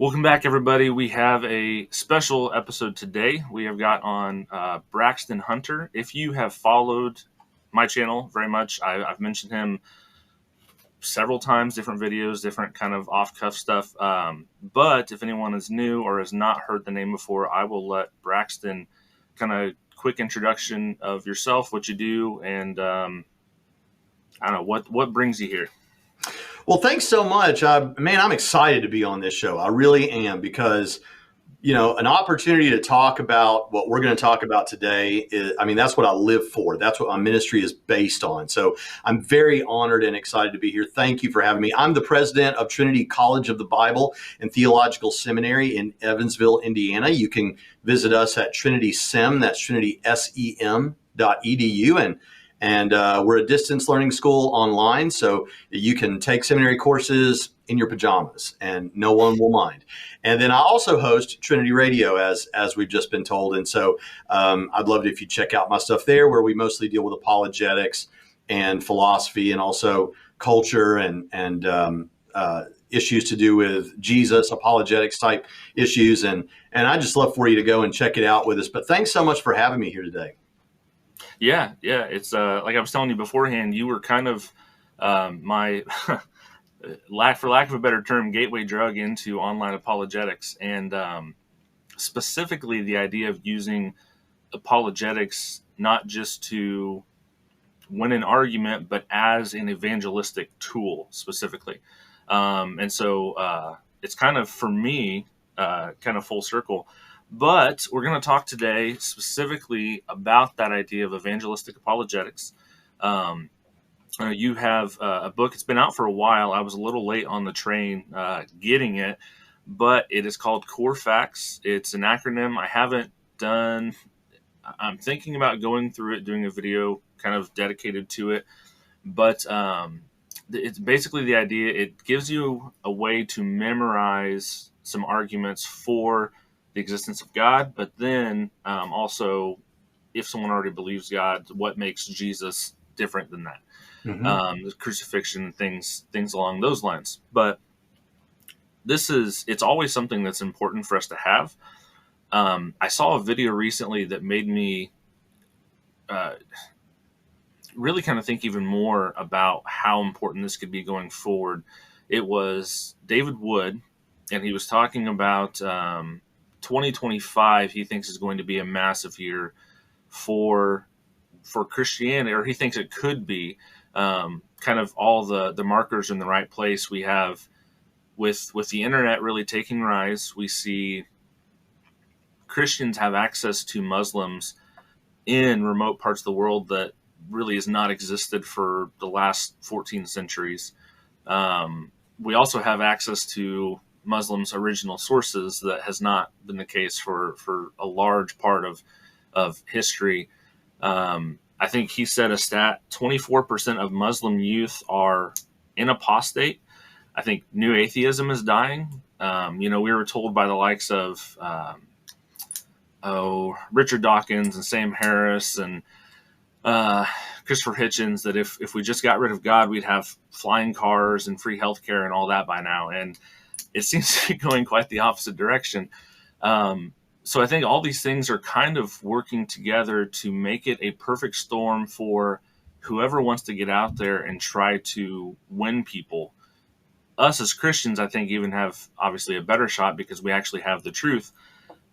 Welcome back, everybody. We have a special episode today. We have got on Braxton Hunter. If you have followed my channel very much, I've mentioned him several times, different videos, different kind of off-cuff stuff. But if anyone is new or has not heard the name before, I will let Braxton kind of quick introduction of yourself, what you do, and I don't know, what brings you here. Well, thanks so much. Man, I'm excited to be on this show. I really am because, an opportunity to talk about what we're going to talk about today is, that's what I live for. That's what my ministry is based on. So I'm very honored and excited to be here. Thank you for having me. I'm the president of Trinity College of the Bible and Theological Seminary in Evansville, Indiana. You can visit us at Trinity Sem, that's trinitysem.edu. And we're a distance learning school online, so you can take seminary courses in your pajamas and no one will mind. And then I also host Trinity Radio, as we've just been told. And so I'd love it if you check out my stuff there, where we mostly deal with apologetics and philosophy and also culture and issues to do with Jesus, apologetics type issues. And I just love for you to go and check it out with us. But thanks so much for having me here today. Yeah. It's like I was telling you beforehand, you were kind of my, for lack of a better term, gateway drug into online apologetics, and specifically the idea of using apologetics not just to win an argument, but as an evangelistic tool specifically. And so it's kind of, for me, kind of full circle. But we're going to talk today specifically about that idea of evangelistic apologetics. You have a book. It's been out for a while. I was a little late on the train getting it, but it is called Core Facts. It's an acronym. I'm thinking about going through it, doing a video kind of dedicated to it. But it's basically the idea. It gives you a way to memorize some arguments for the existence of God, but then also, if someone already believes God, what makes Jesus different than that? Mm-hmm. The crucifixion, things along those lines. But it's always something that's important for us to have. I saw a video recently that made me really kind of think even more about how important this could be going forward. It was David Wood, and he was talking about 2025, he thinks, is going to be a massive year for Christianity, or he thinks it could be. Kind of all the markers in the right place. We have with the internet really taking rise. We see Christians have access to Muslims in remote parts of the world that really has not existed for the last 14 centuries. We also have access to Muslims' original sources that has not been the case for a large part of history. I think he said a stat, 24% of Muslim youth are in apostate. I think new atheism is dying. We were told by the likes of Richard Dawkins and Sam Harris and Christopher Hitchens that if we just got rid of God, we'd have flying cars and free healthcare and all that by now. And it seems to be going quite the opposite direction. So I think all these things are kind of working together to make it a perfect storm for whoever wants to get out there and try to win people. Us as Christians, I think, even have obviously a better shot because we actually have the truth.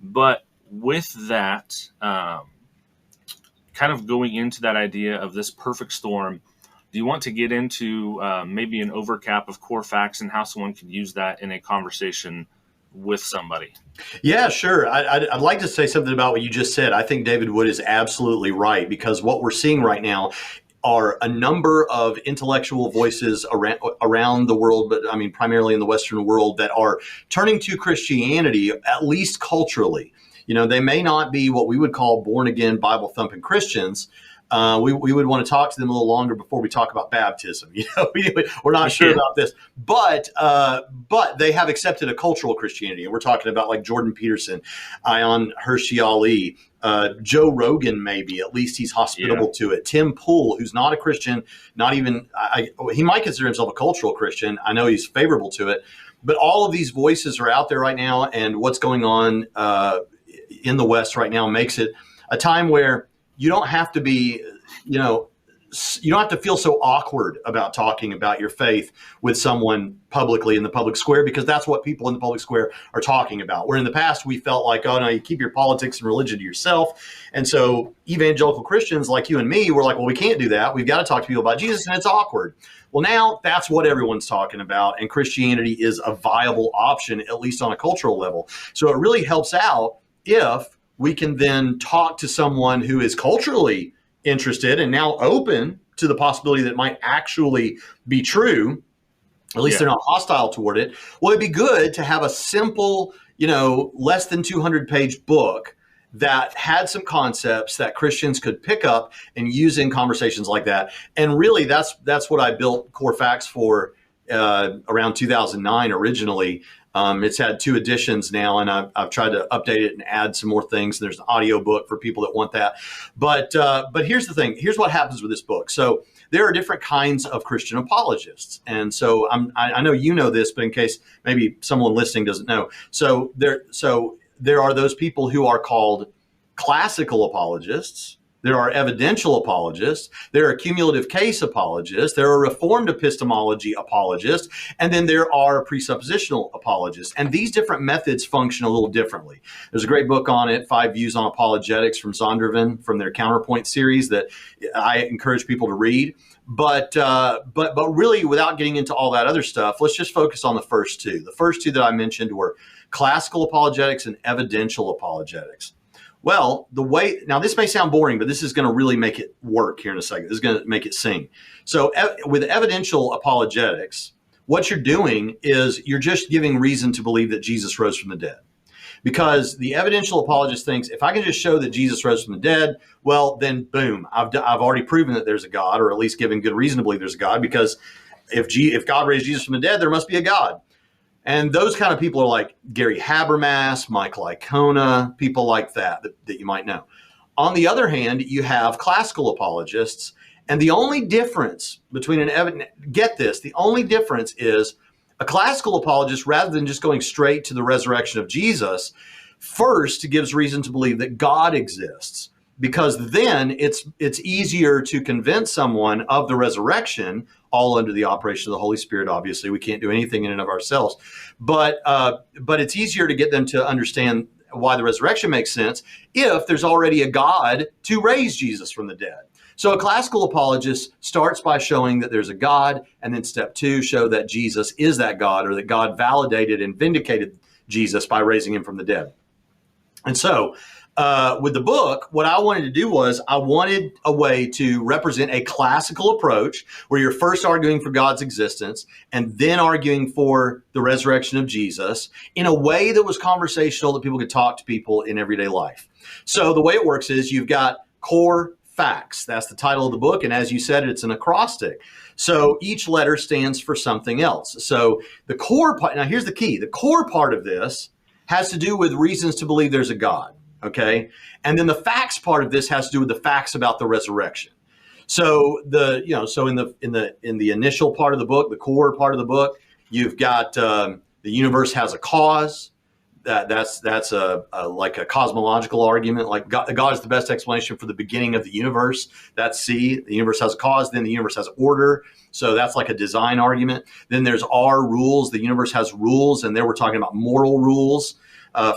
But with that, kind of going into that idea of this perfect storm, do you want to get into maybe an overcap of core facts and how someone could use that in a conversation with somebody? Yeah, sure. I'd like to say something about what you just said. I think David Wood is absolutely right, because what we're seeing right now are a number of intellectual voices around the world, but primarily in the Western world, that are turning to Christianity, at least culturally. They may not be what we would call born again, Bible thumping Christians. We would want to talk to them a little longer before we talk about baptism. We're not sure about this, but they have accepted a cultural Christianity, and we're talking about like Jordan Peterson, Ion Hershey Ali, Joe Rogan, maybe at least he's hospitable to it. Tim Pool, who's not a Christian, not even he might consider himself a cultural Christian. I know he's favorable to it, But all of these voices are out there right now, and what's going on in the West right now makes it a time where you don't have to be, you know, you don't have to feel so awkward about talking about your faith with someone publicly in the public square, because that's what people in the public square are talking about. Where in the past we felt like, oh no, you keep your politics and religion to yourself. And so evangelical Christians like you and me were like, well, we can't do that. We've got to talk to people about Jesus, and it's awkward. Well, now that's what everyone's talking about, and Christianity is a viable option, at least on a cultural level. So it really helps out if we can then talk to someone who is culturally interested and now open to the possibility that it might actually be true. At least they're not hostile toward it. Well, it'd be good to have a simple, less than 200-page book that had some concepts that Christians could pick up and use in conversations like that. And really, that's what I built Core Facts for around 2009 originally. It's had 2 editions now, and I've tried to update it and add some more things. There's an audio book for people that want that. But here's the thing. Here's what happens with this book. So there are different kinds of Christian apologists. And so I know you know this, but in case maybe someone listening doesn't know. So there are those people who are called classical apologists. There are evidential apologists. There are cumulative case apologists. There are reformed epistemology apologists. And then there are presuppositional apologists. And these different methods function a little differently. There's a great book on it, 5 Views on Apologetics from Zondervan from their Counterpoint series that I encourage people to read. But really, without getting into all that other stuff, let's just focus on the first 2. The first 2 that I mentioned were classical apologetics and evidential apologetics. Well, now this may sound boring, but this is going to really make it work here in a second. This is going to make it sing. So with evidential apologetics, what you're doing is you're just giving reason to believe that Jesus rose from the dead. Because the evidential apologist thinks, if I can just show that Jesus rose from the dead, well, then boom, I've already proven that there's a God, or at least given good reason to believe there's a God, because if God raised Jesus from the dead, there must be a God. And those kind of people are like Gary Habermas, Michael Icona, people like that you might know. On the other hand, you have classical apologists. And the only difference between the only difference is a classical apologist, rather than just going straight to the resurrection of Jesus, first gives reason to believe that God exists. Because then it's easier to convince someone of the resurrection, all under the operation of the Holy Spirit. Obviously, we can't do anything in and of ourselves, but it's easier to get them to understand why the resurrection makes sense if there's already a God to raise Jesus from the dead. So a classical apologist starts by showing that there's a God, and then step 2, show that Jesus is that God, or that God validated and vindicated Jesus by raising him from the dead. And so with the book, what I wanted to do was I wanted a way to represent a classical approach where you're first arguing for God's existence and then arguing for the resurrection of Jesus in a way that was conversational, that people could talk to people in everyday life. So the way it works is you've got core facts. That's the title of the book. And as you said, it's an acrostic. So each letter stands for something else. So the core part, now here's the key. The core part of this has to do with reasons to believe there's a God. Okay. And then the facts part of this has to do with the facts about the resurrection. So in the initial part of the book, the core part of the book, you've got the universe has a cause. That's like a cosmological argument. Like God is the best explanation for the beginning of the universe. That's C. The universe has a cause. Then the universe has order. So that's like a design argument. Then there's R, rules. The universe has rules, and there we're talking about moral rules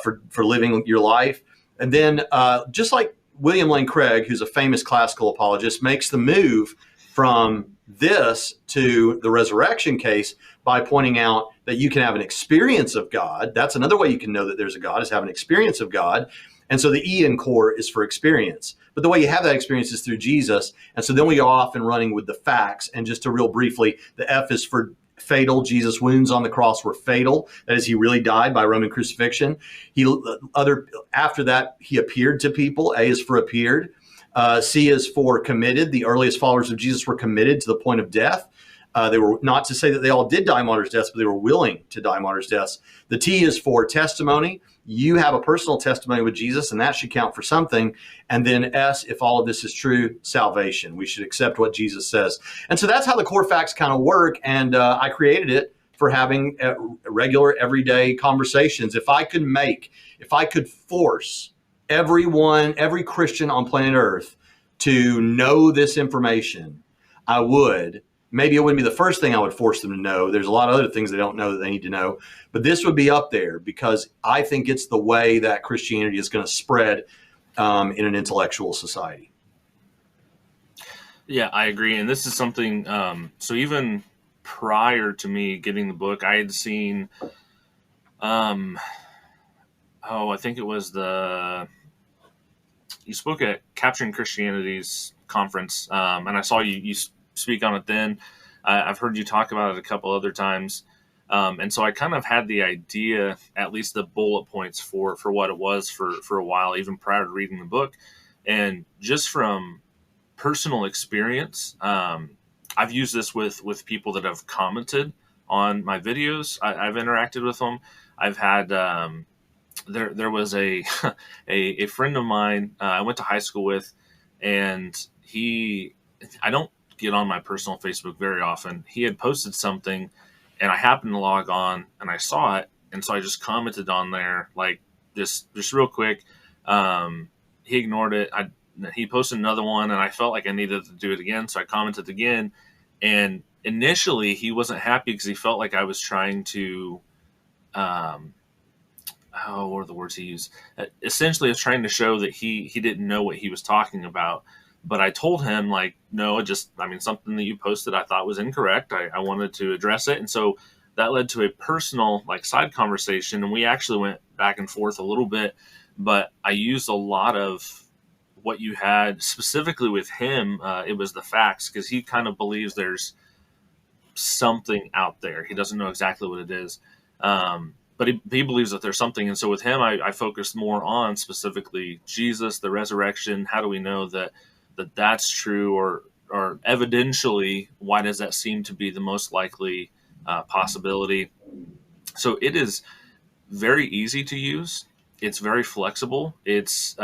for living your life. And then just like William Lane Craig, who's a famous classical apologist, makes the move from this to the resurrection case by pointing out that you can have an experience of God. That's another way you can know that there's a God, is have an experience of God. And so the E in core is for experience. But the way you have that experience is through Jesus. And so then we go off and running with the facts. And just to real briefly, the F is for fatal. Jesus' wounds on the cross were fatal. That is, he really died by Roman crucifixion. After that, he appeared to people. A is for appeared. C is for committed. The earliest followers of Jesus were committed to the point of death. They were, not to say that they all did die martyrs' deaths, but they were willing to die martyrs' deaths. The T is for testimony. You have a personal testimony with Jesus, and that should count for something. And then S, if all of this is true, salvation. We should accept what Jesus says. And so that's how the core facts kind of work. And I created it for having regular, everyday conversations. If I could force every Christian on planet Earth to know this information, I would. Maybe it wouldn't be the first thing I would force them to know. There's a lot of other things they don't know that they need to know. But this would be up there because I think it's the way that Christianity is going to spread in an intellectual society. Yeah, I agree. And this is something, so even prior to me getting the book, I had seen, I think it was you spoke at Capturing Christianity's conference, and I saw you speak on it then. I've heard you talk about it a couple other times. And so I kind of had the idea, at least the bullet points for what it was for a while, even prior to reading the book. And just from personal experience, I've used this with people that have commented on my videos. I've interacted with them. I've had, there was a friend of mine I went to high school with, and I don't get on my personal Facebook very often. He had posted something, and I happened to log on, and I saw it, and so I just commented on there, like just real quick. He ignored it. He posted another one, and I felt like I needed to do it again, so I commented again. And initially, he wasn't happy because he felt like I was trying to, what are the words he used? Essentially, I was trying to show that he didn't know what he was talking about. But I told him, like, no, something that you posted I thought was incorrect. I wanted to address it. And so that led to a personal, like, side conversation. And we actually went back and forth a little bit. But I used a lot of what you had specifically with him. It was the facts, because he kind of believes there's something out there. He doesn't know exactly what it is. But he believes that there's something. And so with him, I focused more on specifically Jesus, the resurrection. How do we know that that's true, or evidentially, why does that seem to be the most likely possibility? So it is very easy to use. It's very flexible. It's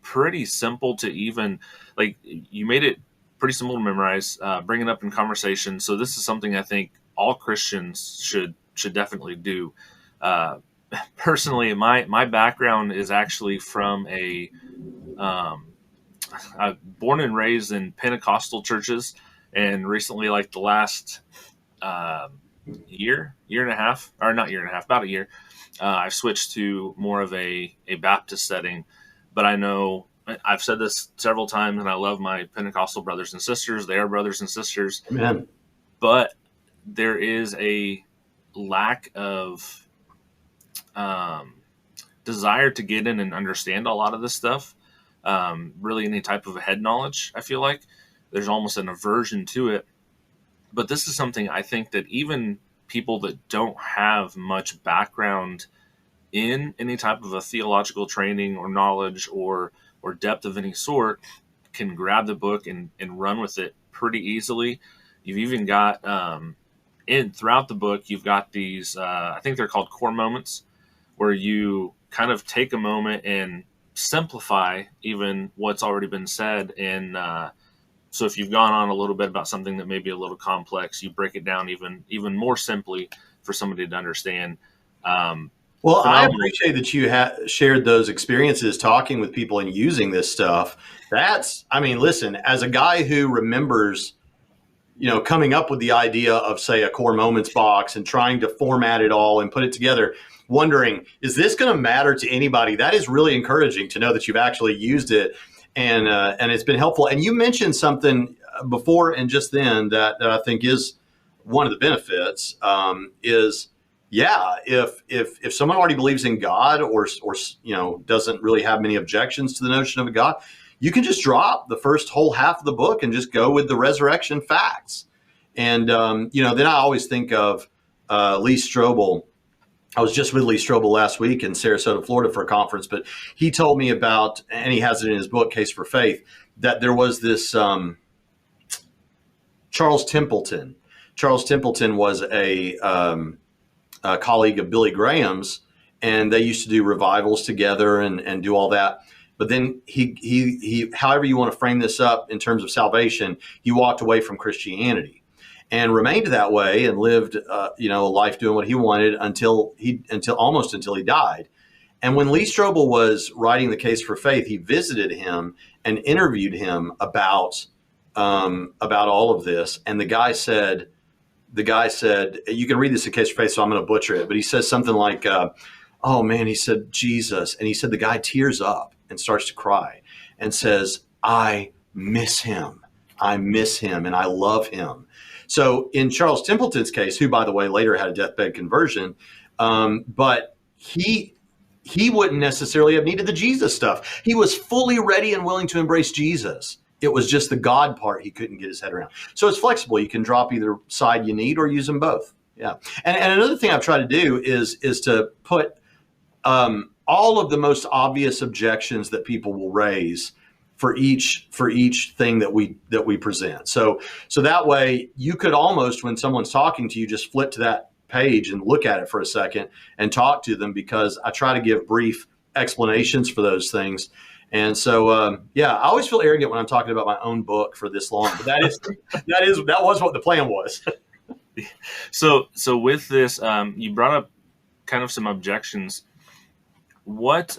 pretty simple to even, like, you made it pretty simple to memorize, bring it up in conversation. So this is something I think all Christians should definitely do. Personally, my background is actually from I'm born and raised in Pentecostal churches, and recently, like the last year and a half, or not year and a half, about a year, I've switched to more of a Baptist setting. But I know I've said this several times, and I love my Pentecostal brothers and sisters. They are brothers and sisters. Amen. But there is a lack of desire to get in and understand a lot of this stuff. Really any type of head knowledge, I feel like. There's almost an aversion to it. But this is something I think that even people that don't have much background in any type of a theological training or knowledge or depth of any sort can grab the book and run with it pretty easily. You've even got, throughout the book, you've got these, I think they're called core moments, where you kind of take a moment and simplify even what's already been said. And so if you've gone on a little bit about something that may be a little complex, you break it down even more simply for somebody to understand. Well, I appreciate that you shared those experiences talking with people and using this stuff. Listen, as a guy who remembers, coming up with the idea of, say, a core moments box and trying to format it all and put it together, wondering, is this going to matter to anybody? That is really encouraging to know that you've actually used it and it's been helpful. And you mentioned something before and just then that I think is one of the benefits is, yeah, if someone already believes in God or doesn't really have many objections to the notion of a God, you can just drop the first whole half of the book and just go with the resurrection facts. And then I always think of Lee Strobel. I was just with Lee Strobel last week in Sarasota, Florida for a conference, but he told me about, and he has it in his book, Case for Faith, that there was this Charles Templeton. Charles Templeton was a colleague of Billy Graham's, and they used to do revivals together and do all that. But then he however you want to frame this up in terms of salvation, he walked away from Christianity. and remained that way and lived, a life doing what he wanted until he died. And when Lee Strobel was writing the case for faith, he visited him and interviewed him about all of this. And the guy said, you can read this in Case for Faith, so I'm going to butcher it, but he says something like, oh man, he said, Jesus. And he said, the guy tears up and starts to cry and says, I miss him. I miss him and I love him. So in Charles Templeton's case, who, by the way, later had a deathbed conversion, but he wouldn't necessarily have needed the Jesus stuff. He was fully ready and willing to embrace Jesus. It was just the God part he couldn't get his head around. So it's flexible. You can drop either side you need or use them both. Yeah. And another thing I've tried to do is to put all of the most obvious objections that people will raise for each thing that we present. So that way you could almost, when someone's talking to you, just flip to that page and look at it for a second and talk to them, because I try to give brief explanations for those things. And so, I always feel arrogant when I'm talking about my own book for this long, but that was what the plan was. So with this, you brought up kind of some objections. What,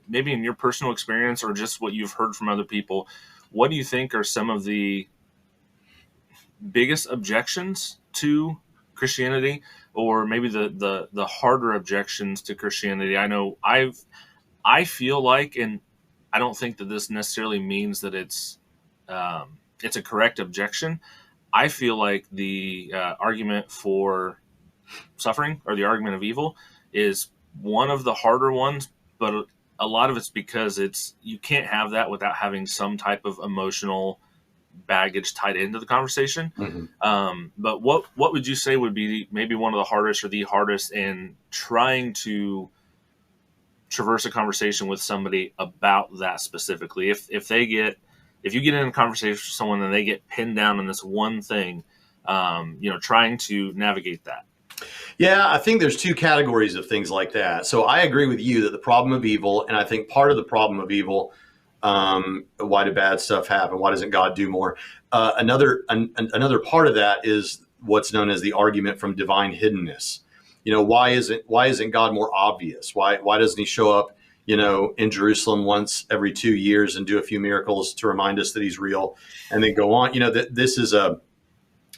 maybe in your personal experience or just what you've heard from other people, what do you think are some of the biggest objections to Christianity, or maybe the harder objections to Christianity? I know I feel like, and I don't think that this necessarily means that it's a correct objection. I feel like the argument for suffering, or the argument of evil, is one of the harder ones, but a lot of it's because you can't have that without having some type of emotional baggage tied into the conversation. Mm-hmm. But what would you say would be maybe one of the hardest or the hardest in trying to traverse a conversation with somebody about that specifically? If you get in a conversation with someone and they get pinned down on this one thing, trying to navigate that. Yeah, I think there's two categories of things like that. So I agree with you that the problem of evil, and I think part of the problem of evil, why do bad stuff happen? Why doesn't God do more? Another part of that is what's known as the argument from divine hiddenness. Why isn't God more obvious? Why doesn't he show up, in Jerusalem once every 2 years and do a few miracles to remind us that he's real, and then go on?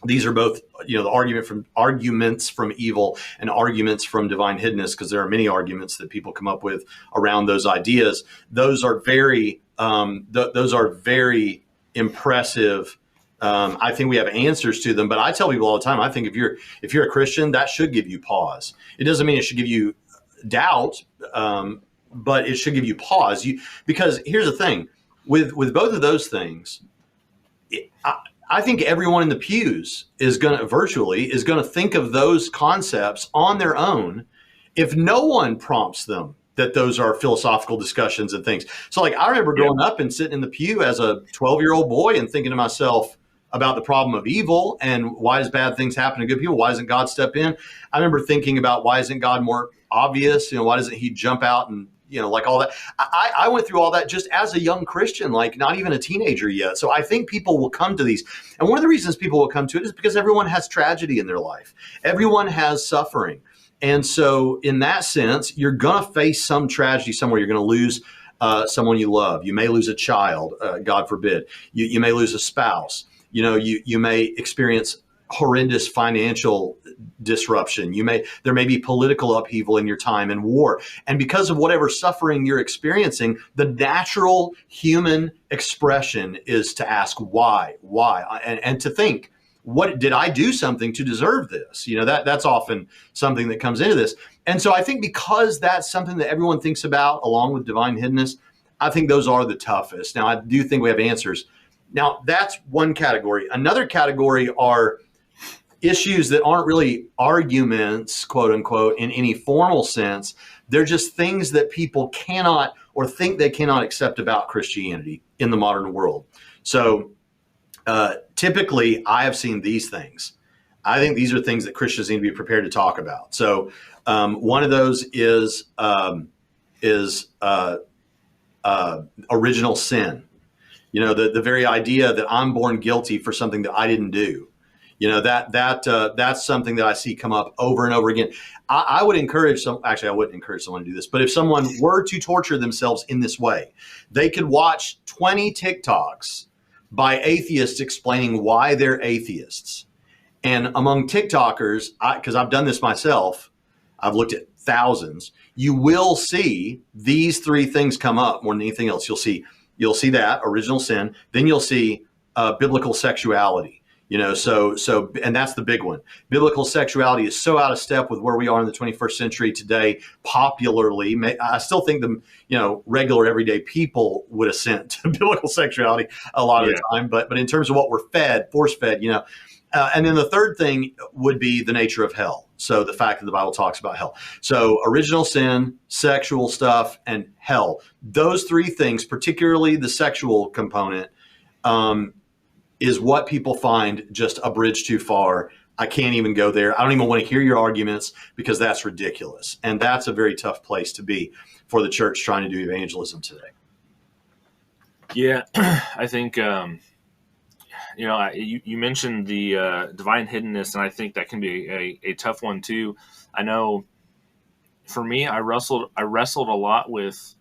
These are both, the arguments from evil and arguments from divine hiddenness, because there are many arguments that people come up with around those ideas. Those are very impressive. I think we have answers to them, but I tell people all the time, I think if you're a Christian, that should give you pause. It doesn't mean it should give you doubt, but it should give you pause. Because here's the thing, with both of those things, I think everyone in the pews is going to think of those concepts on their own if no one prompts them that those are philosophical discussions and things. So I remember growing up and sitting in the pew as a 12-year-old boy and thinking to myself about the problem of evil and why does bad things happen to good people? Why doesn't God step in? I remember thinking about why isn't God more obvious? Why doesn't he jump out and all that. I went through all that just as a young Christian, not even a teenager yet. So I think people will come to these. And one of the reasons people will come to it is because everyone has tragedy in their life. Everyone has suffering. And so in that sense, you're going to face some tragedy somewhere. You're going to lose someone you love. You may lose a child, God forbid. You may lose a spouse. You may experience horrendous financial disruption. There may be political upheaval in your time and war. And because of whatever suffering you're experiencing, the natural human expression is to ask why, and to think, what did I do something to deserve this? That's often something that comes into this. And so I think because that's something that everyone thinks about along with divine hiddenness, I think those are the toughest. Now, I do think we have answers. Now, that's one category. Another category are issues that aren't really arguments, quote unquote, in any formal sense. They're just things that people cannot or think they cannot accept about Christianity in the modern world. So typically I have seen these things. I think these are things that Christians need to be prepared to talk about. So one of those is original sin. The very idea that I'm born guilty for something that I didn't do. That's something that I see come up over and over again. I would encourage I wouldn't encourage someone to do this, but if someone were to torture themselves in this way, they could watch 20 TikToks by atheists explaining why they're atheists. And among TikTokers, because I've done this myself, I've looked at thousands, you will see these three things come up more than anything else. You'll see that original sin, then you'll see biblical sexuality. And that's the big one. Biblical sexuality is so out of step with where we are in the 21st century today. Popularly, I still think regular everyday people would assent to biblical sexuality a lot of the time. But in terms of what we're fed, force fed, and then the third thing would be the nature of hell. So the fact that the Bible talks about hell. So original sin, sexual stuff, and hell. Those three things, particularly the sexual component, is what people find just a bridge too far. I can't even go there. I don't even want to hear your arguments because that's ridiculous. And that's a very tough place to be for the church trying to do evangelism today. Yeah, I think, you mentioned the divine hiddenness, and I think that can be a tough one too. I know for me, I wrestled a lot with,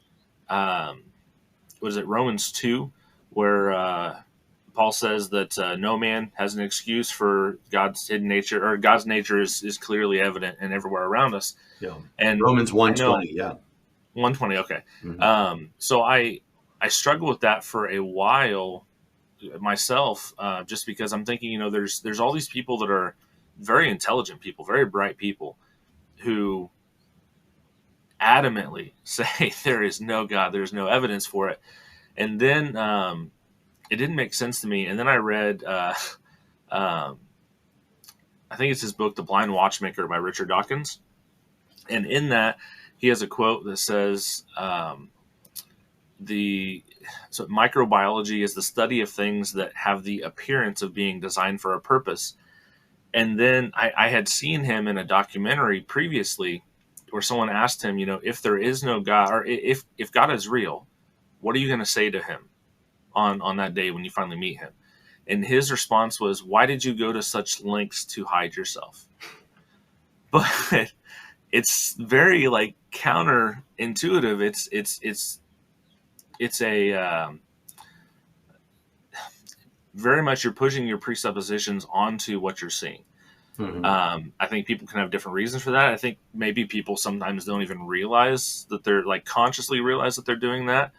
Romans 2, where Paul says that no man has an excuse for God's hidden nature, or God's nature is clearly evident and everywhere around us. Yeah. And Romans 1:20, yeah. 1:20, okay. Mm-hmm. So I struggled with that for a while myself, just because I'm thinking, there's all these people that are very intelligent people, very bright people, who adamantly say there is no God, there's no evidence for it. And then it didn't make sense to me. And then I read, I think it's his book, The Blind Watchmaker by Richard Dawkins. And in that, he has a quote that says, microbiology is the study of things that have the appearance of being designed for a purpose. And then I had seen him in a documentary previously where someone asked him, if there is no God, or if God is real, what are you going to say to him on that day when you finally meet him? And his response was, why did you go to such lengths to hide yourself? But it's very counterintuitive. It's a very much you're pushing your presuppositions onto what you're seeing. Mm-hmm. I think people can have different reasons for that. I think maybe people sometimes don't even realize that they're consciously realize that they're doing that.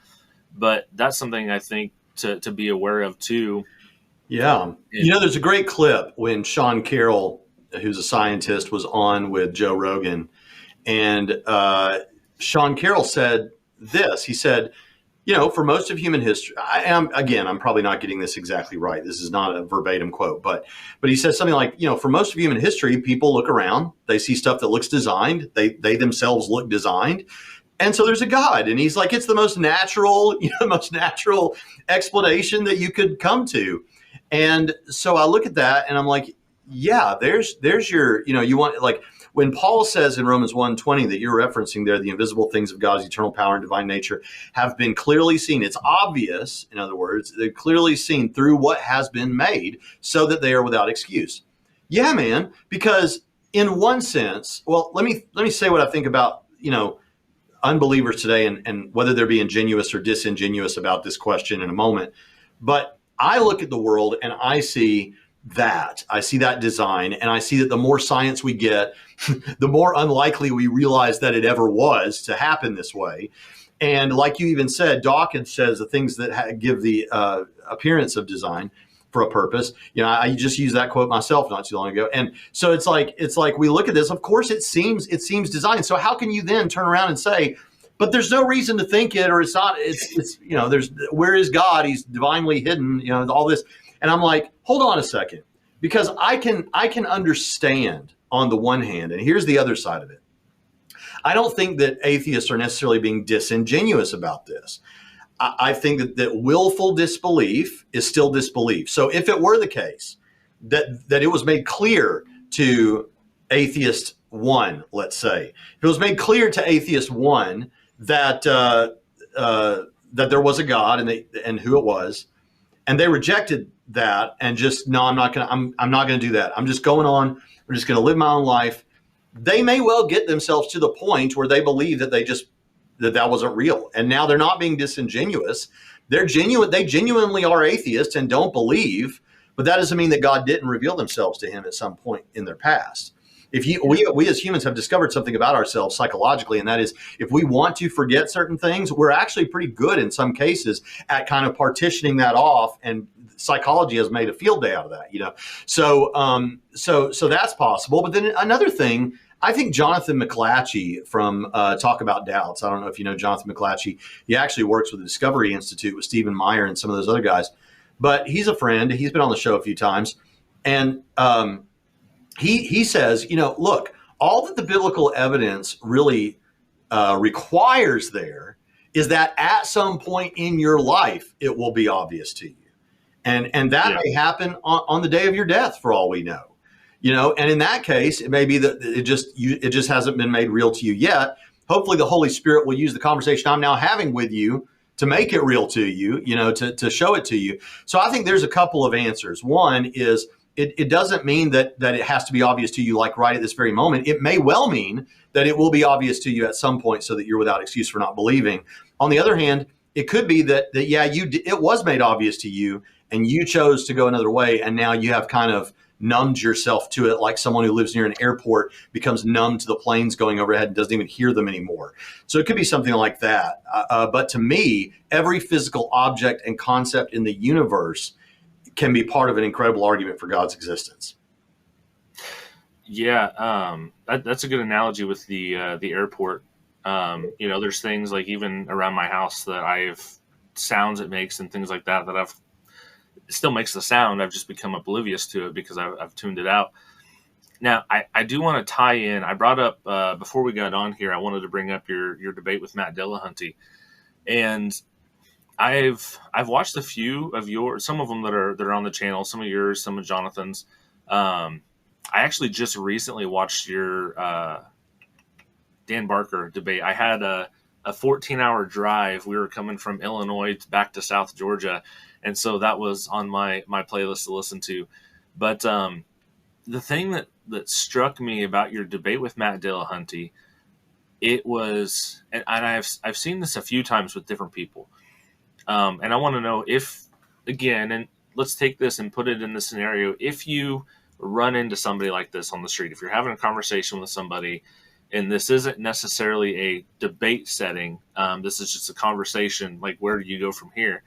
But that's something I think to be aware of too. Yeah. There's a great clip when Sean Carroll, who's a scientist, was on with Joe Rogan. And Sean Carroll said this. He said, for most of human history, I'm probably not getting this exactly right. This is not a verbatim quote, but he says something like, for most of human history, people look around, they see stuff that looks designed. They themselves look designed. And so there's a God, and he's like, it's the most natural explanation that you could come to. And so I look at that and I'm like, yeah, there's your, you want, when Paul says in Romans 1:20 that you're referencing there, the invisible things of God's eternal power and divine nature have been clearly seen. It's obvious, in other words, they're clearly seen through what has been made so that they are without excuse. Yeah, man, because in one sense, well, let me say what I think about, unbelievers today and whether they're being ingenuous or disingenuous about this question in a moment. But I look at the world and I see that design, and I see that the more science we get, the more unlikely we realize that it ever was to happen this way. And like you even said, Dawkins says the things that give the appearance of design for a purpose. I just used that quote myself not too long ago. And so it's like we look at this, of course it seems designed. So how can you then turn around and say, but there's no reason to think it, or it's not, it's there's, where is God? He's divinely hidden, all this. And I'm like, hold on a second, because I can understand on the one hand, and here's the other side of it. I don't think that atheists are necessarily being disingenuous about this. I think that willful disbelief is still disbelief. So if it were the case that it was made clear to atheist one, let's say, if it was made clear to atheist one that there was a God and who it was, And they rejected that and just, no, I'm not going to do that. I'm just going on. I'm just going to live my own life. They may well get themselves to the point where they believe that that wasn't real. And now they're not being disingenuous. They're genuine. They genuinely are atheists and don't believe, but that doesn't mean that God didn't reveal themselves to him at some point in their past. We as humans have discovered something about ourselves psychologically, and that is, if we want to forget certain things, we're actually pretty good in some cases at kind of partitioning that off, and psychology has made a field day out of that, So that's possible. But then another thing, I think Jonathan McClatchy from Talk About Doubts, I don't know if you know Jonathan McClatchy. He actually works with the Discovery Institute with Stephen Meyer and some of those other guys. But he's a friend. He's been on the show a few times. And he says, look, all that the biblical evidence really requires there is that at some point in your life, it will be obvious to you. And that may happen on the day of your death, for all we know. And in that case, it may be that it just hasn't been made real to you yet. Hopefully the Holy Spirit will use the conversation I'm now having with you to make it real to you, to show it to you. So I think there's a couple of answers. One is it doesn't mean that it has to be obvious to you like right at this very moment. It may well mean that it will be obvious to you at some point so that you're without excuse for not believing. On the other hand, it could be that it was made obvious to you and you chose to go another way, and now you have kind of numbed yourself to it, like someone who lives near an airport becomes numb to the planes going overhead and doesn't even hear them anymore. So it could be something like that. But to me, every physical object and concept in the universe can be part of an incredible argument for God's existence. Yeah, that's a good analogy with the airport. There's things like even around my house that sounds it makes and things like that it still makes the sound. I've just become oblivious to it because I've tuned it out. Now, I do want to tie in. I brought up before we got on here, I wanted to bring up your debate with Matt Dillahunty, and I've watched a few of yours, some of them that are on the channel, some of yours, some of Jonathan's. I actually just recently watched your Dan Barker debate. I had a 14-hour drive. We were coming from Illinois back to South Georgia, and so that was on my playlist to listen to. But the thing that struck me about your debate with Matt Dillahunty, it was, and I've seen this a few times with different people, and I want to know if, again, and let's take this and put it in the scenario, if you run into somebody like this on the street, if you're having a conversation with somebody, and this isn't necessarily a debate setting, this is just a conversation, like where do you go from here?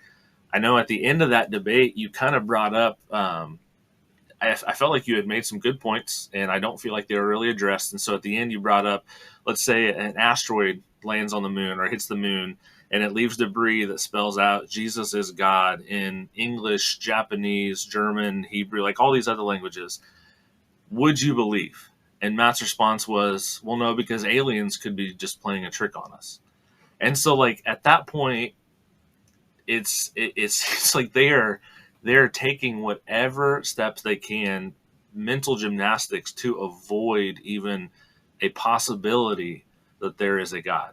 I know at the end of that debate, you kind of brought up, I felt like you had made some good points, and I don't feel like they were really addressed. And so at the end, you brought up, let's say an asteroid lands on the moon or hits the moon, and it leaves debris that spells out Jesus is God in English, Japanese, German, Hebrew, like all these other languages. Would you believe? And Matt's response was, well, no, because aliens could be just playing a trick on us. And so, like, at that point, it's like they're taking whatever steps they can, mental gymnastics, to avoid even a possibility that there is a God.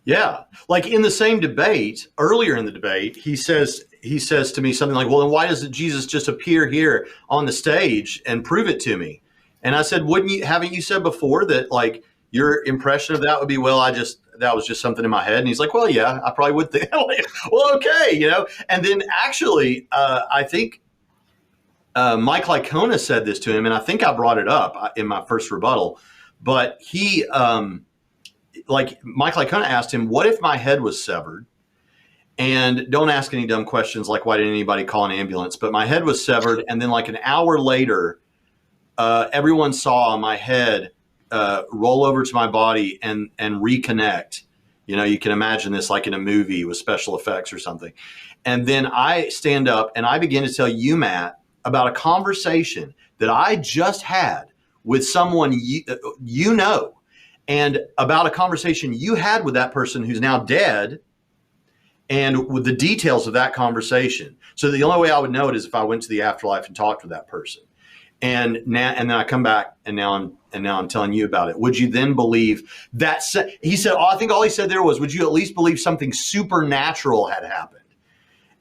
Yeah. Like in the same debate, earlier in the debate, he says to me something like, well, then why doesn't Jesus just appear here on the stage and prove it to me? And I said, haven't you said before that, like, your impression of that would be, well, that was just something in my head? And he's like, well, yeah, I probably would think, well, okay, And then actually, I think Mike Licona said this to him, and I think I brought it up in my first rebuttal, but he, like, Mike Licona asked him, what if my head was severed? And don't ask any dumb questions like, why didn't anybody call an ambulance? But my head was severed, and then like an hour later, everyone saw my head roll over to my body and reconnect. You can imagine this like in a movie with special effects or something. And then I stand up and I begin to tell you, Matt, about a conversation that I just had with someone and about a conversation you had with that person who's now dead, and with the details of that conversation. So the only way I would know it is if I went to the afterlife and talked with that person. And then I come back, and now I'm telling you about it. Would you then believe that? He said, I think all he said there was, would you at least believe something supernatural had happened?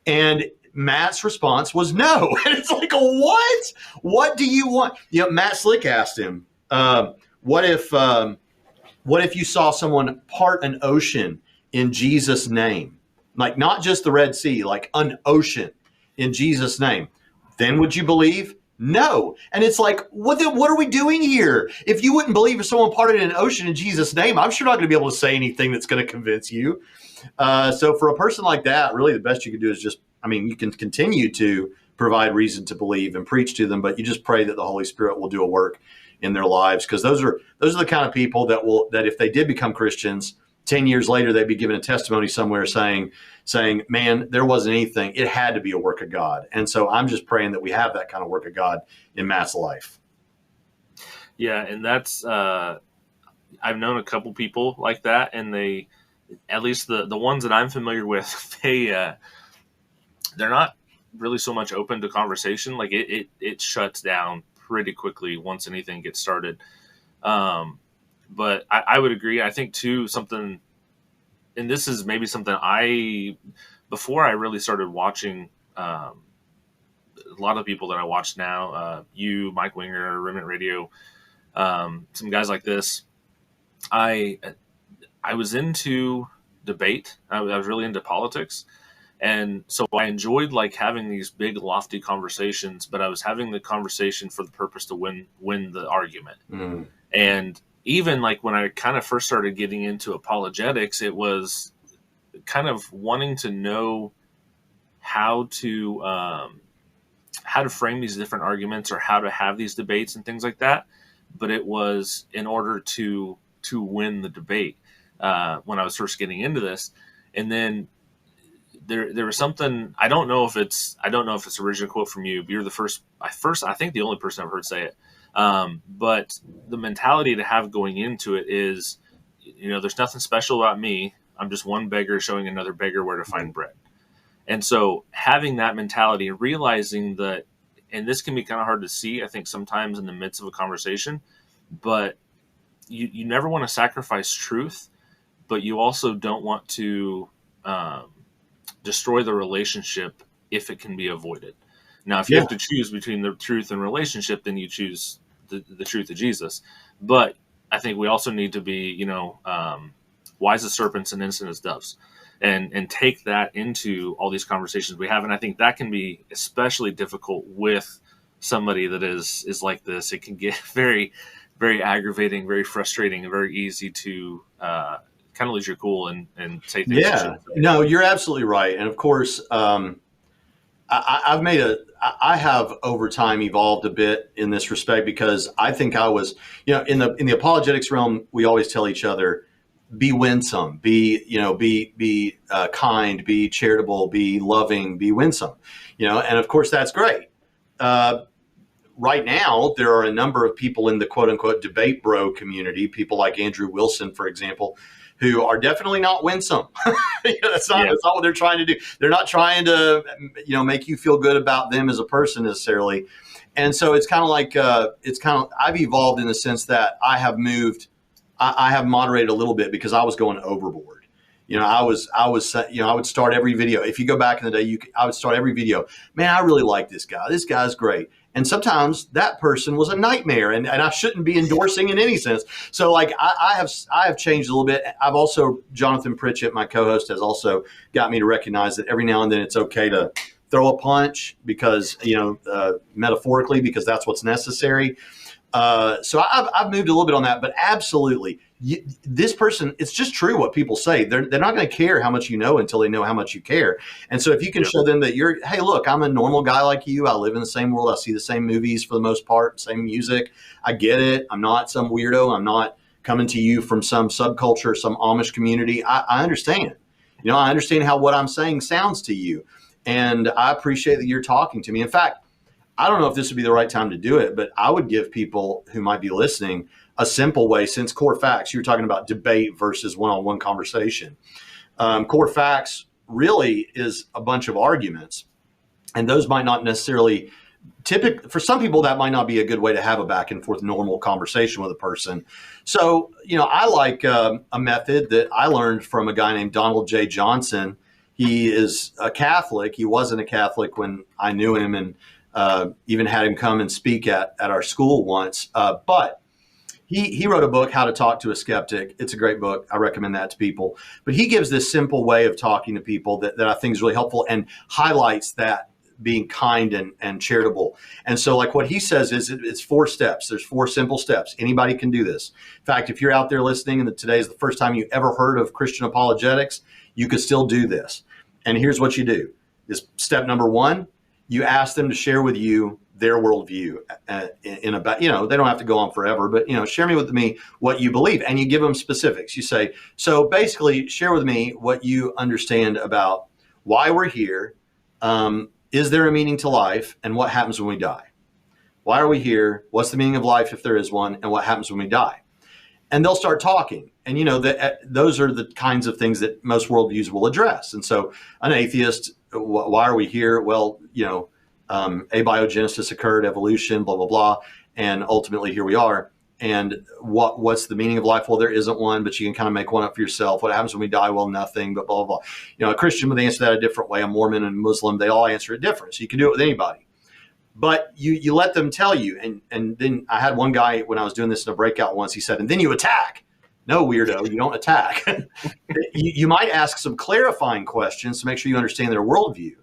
And Matt's response was no. And it's like, what? What do you want? Matt Slick asked him, what if you saw someone part an ocean in Jesus' name? Like not just the Red Sea, like an ocean in Jesus' name. Then would you believe? No. And it's like, what are we doing here? If you wouldn't believe if someone parted an ocean in Jesus' name, I'm sure not going to be able to say anything that's going to convince you. So for a person like that, really the best you can do is just, you can continue to provide reason to believe and preach to them, but you just pray that the Holy Spirit will do a work in their lives, because those are the kind of people that if they did become Christians, 10 years later, they'd be given a testimony somewhere saying, man, there wasn't anything. It had to be a work of God. And so I'm just praying that we have that kind of work of God in Matt's life. Yeah. And that's, I've known a couple people like that, and they, at least the ones that I'm familiar with, they're not really so much open to conversation. Like it shuts down pretty quickly once anything gets started. But I would agree. I think too, something, and this is maybe something before I really started watching, a lot of people that I watch now, you, Mike Winger, Remnant Radio, some guys like this, I was into debate. I was really into politics. And so I enjoyed like having these big lofty conversations, but I was having the conversation for the purpose to win the argument. Mm. And even like when I kind of first started getting into apologetics, it was kind of wanting to know how to frame these different arguments or how to have these debates and things like that. But it was in order to win the debate when I was first getting into this. And then there was something, I don't know if it's an original quote from you, but you're I think the only person I've heard say it. But the mentality to have going into it is, there's nothing special about me. I'm just one beggar showing another beggar where to find bread. And so having that mentality and realizing that, and this can be kind of hard to see, I think sometimes in the midst of a conversation, but you never want to sacrifice truth, but you also don't want to destroy the relationship if it can be avoided. Now, if you have to choose between the truth and relationship, then you choose the truth of Jesus. But I think we also need to be, wise as serpents and innocent as doves, and take that into all these conversations we have. And I think that can be especially difficult with somebody that is like this. It can get very, very aggravating, very frustrating, and very easy to kind of lose your cool and say things. Yeah, no, you're absolutely right. And of course, I have over time evolved a bit in this respect, because I think I was, in the apologetics realm, we always tell each other, be winsome, be kind, be charitable, be loving, be winsome, and of course that's great. Right now, there are a number of people in the quote unquote debate bro community, people like Andrew Wilson, for example, who are definitely not winsome. That's not what they're trying to do. They're not trying to, make you feel good about them as a person necessarily. And so it's kind of like, I've evolved in the sense that I have moderated a little bit, because I was going overboard. I would start every video. If you go back in the day, I would start every video. Man, I really like this guy. This guy's great. And sometimes that person was a nightmare, and I shouldn't be endorsing in any sense. So like I have changed a little bit. I've also, Jonathan Pritchett, my co-host, has also got me to recognize that every now and then it's okay to throw a punch, because, metaphorically, because that's what's necessary. So I've moved a little bit on that, but absolutely, this person, it's just true what people say. They're not going to care how much you know until they know how much you care. And so if you can show them that hey, look, I'm a normal guy like you. I live in the same world. I see the same movies for the most part, same music. I get it. I'm not some weirdo. I'm not coming to you from some subculture, some Amish community. I understand. I understand how what I'm saying sounds to you. And I appreciate that you're talking to me. In fact, I don't know if this would be the right time to do it, but I would give people who might be listening a simple way, since core facts, you were talking about debate versus one-on-one conversation. Core facts really is a bunch of arguments, and those might not necessarily for some people, that might not be a good way to have a back and forth normal conversation with a person. So, I like a method that I learned from a guy named Donald J. Johnson. He is a Catholic. He wasn't a Catholic when I knew him, and even had him come and speak at our school once. But he wrote a book, How to Talk to a Skeptic. It's a great book. I recommend that to people. But he gives this simple way of talking to people that I think is really helpful and highlights that being kind and charitable. And so like what he says is it's 4 steps. There's 4 simple steps. Anybody can do this. In fact, if you're out there listening and today is the first time you ever heard of Christian apologetics, you could still do this. And here's what you do. Is step number 1, you ask them to share with you their worldview in about, they don't have to go on forever, but, share with me what you believe, and you give them specifics. You say, so basically share with me what you understand about why we're here. Is there a meaning to life, and what happens when we die? Why are we here? What's the meaning of life if there is one, and what happens when we die? And they'll start talking. And, those are the kinds of things that most worldviews will address. And so an atheist, why are we here? Well, abiogenesis occurred, evolution, blah, blah, blah. And ultimately here we are. And what's the meaning of life? Well, there isn't one, but you can kind of make one up for yourself. What happens when we die? Well, nothing, but blah, blah, blah. A Christian would answer that a different way. A Mormon and Muslim, they all answer it different. So you can do it with anybody. But you let them tell you. And then I had one guy, when I was doing this in a breakout once, he said, and then you attack. No, weirdo, you don't attack. You might ask some clarifying questions to make sure you understand their worldview.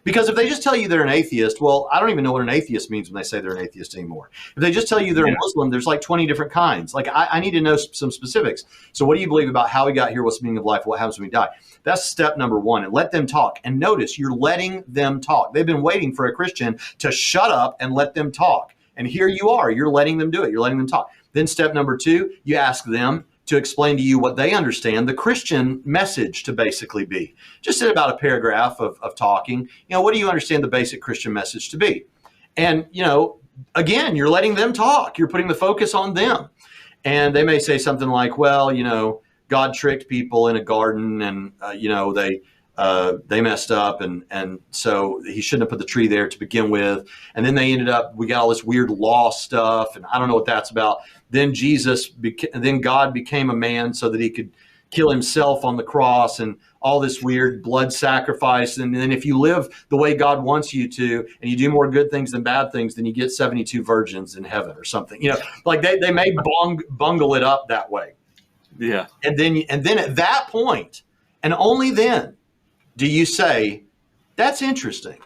Because if they just tell you they're an atheist, well, I don't even know what an atheist means when they say they're an atheist anymore. If they just tell you they're a Muslim, there's like 20 different kinds. Like I need to know some specifics. So what do you believe about how we got here? What's the meaning of life? What happens when we die? That's step number 1. And let them talk. And notice you're letting them talk. They've been waiting for a Christian to shut up and let them talk. And here you are. You're letting them do it. You're letting them talk. Then step number 2, you ask them to explain to you what they understand the Christian message to basically be. Just in about a paragraph of talking, what do you understand the basic Christian message to be? And, again, you're letting them talk. You're putting the focus on them. And they may say something like, well, God tricked people in a garden and, they messed up. And so he shouldn't have put the tree there to begin with. And then we got all this weird law stuff. And I don't know what that's about. Then then God became a man so that he could kill himself on the cross and all this weird blood sacrifice. And then if you live the way God wants you to, and you do more good things than bad things, then you get 72 virgins in heaven or something, like they may bungle it up that way. Yeah. And then at that point, and only then do you say, that's interesting.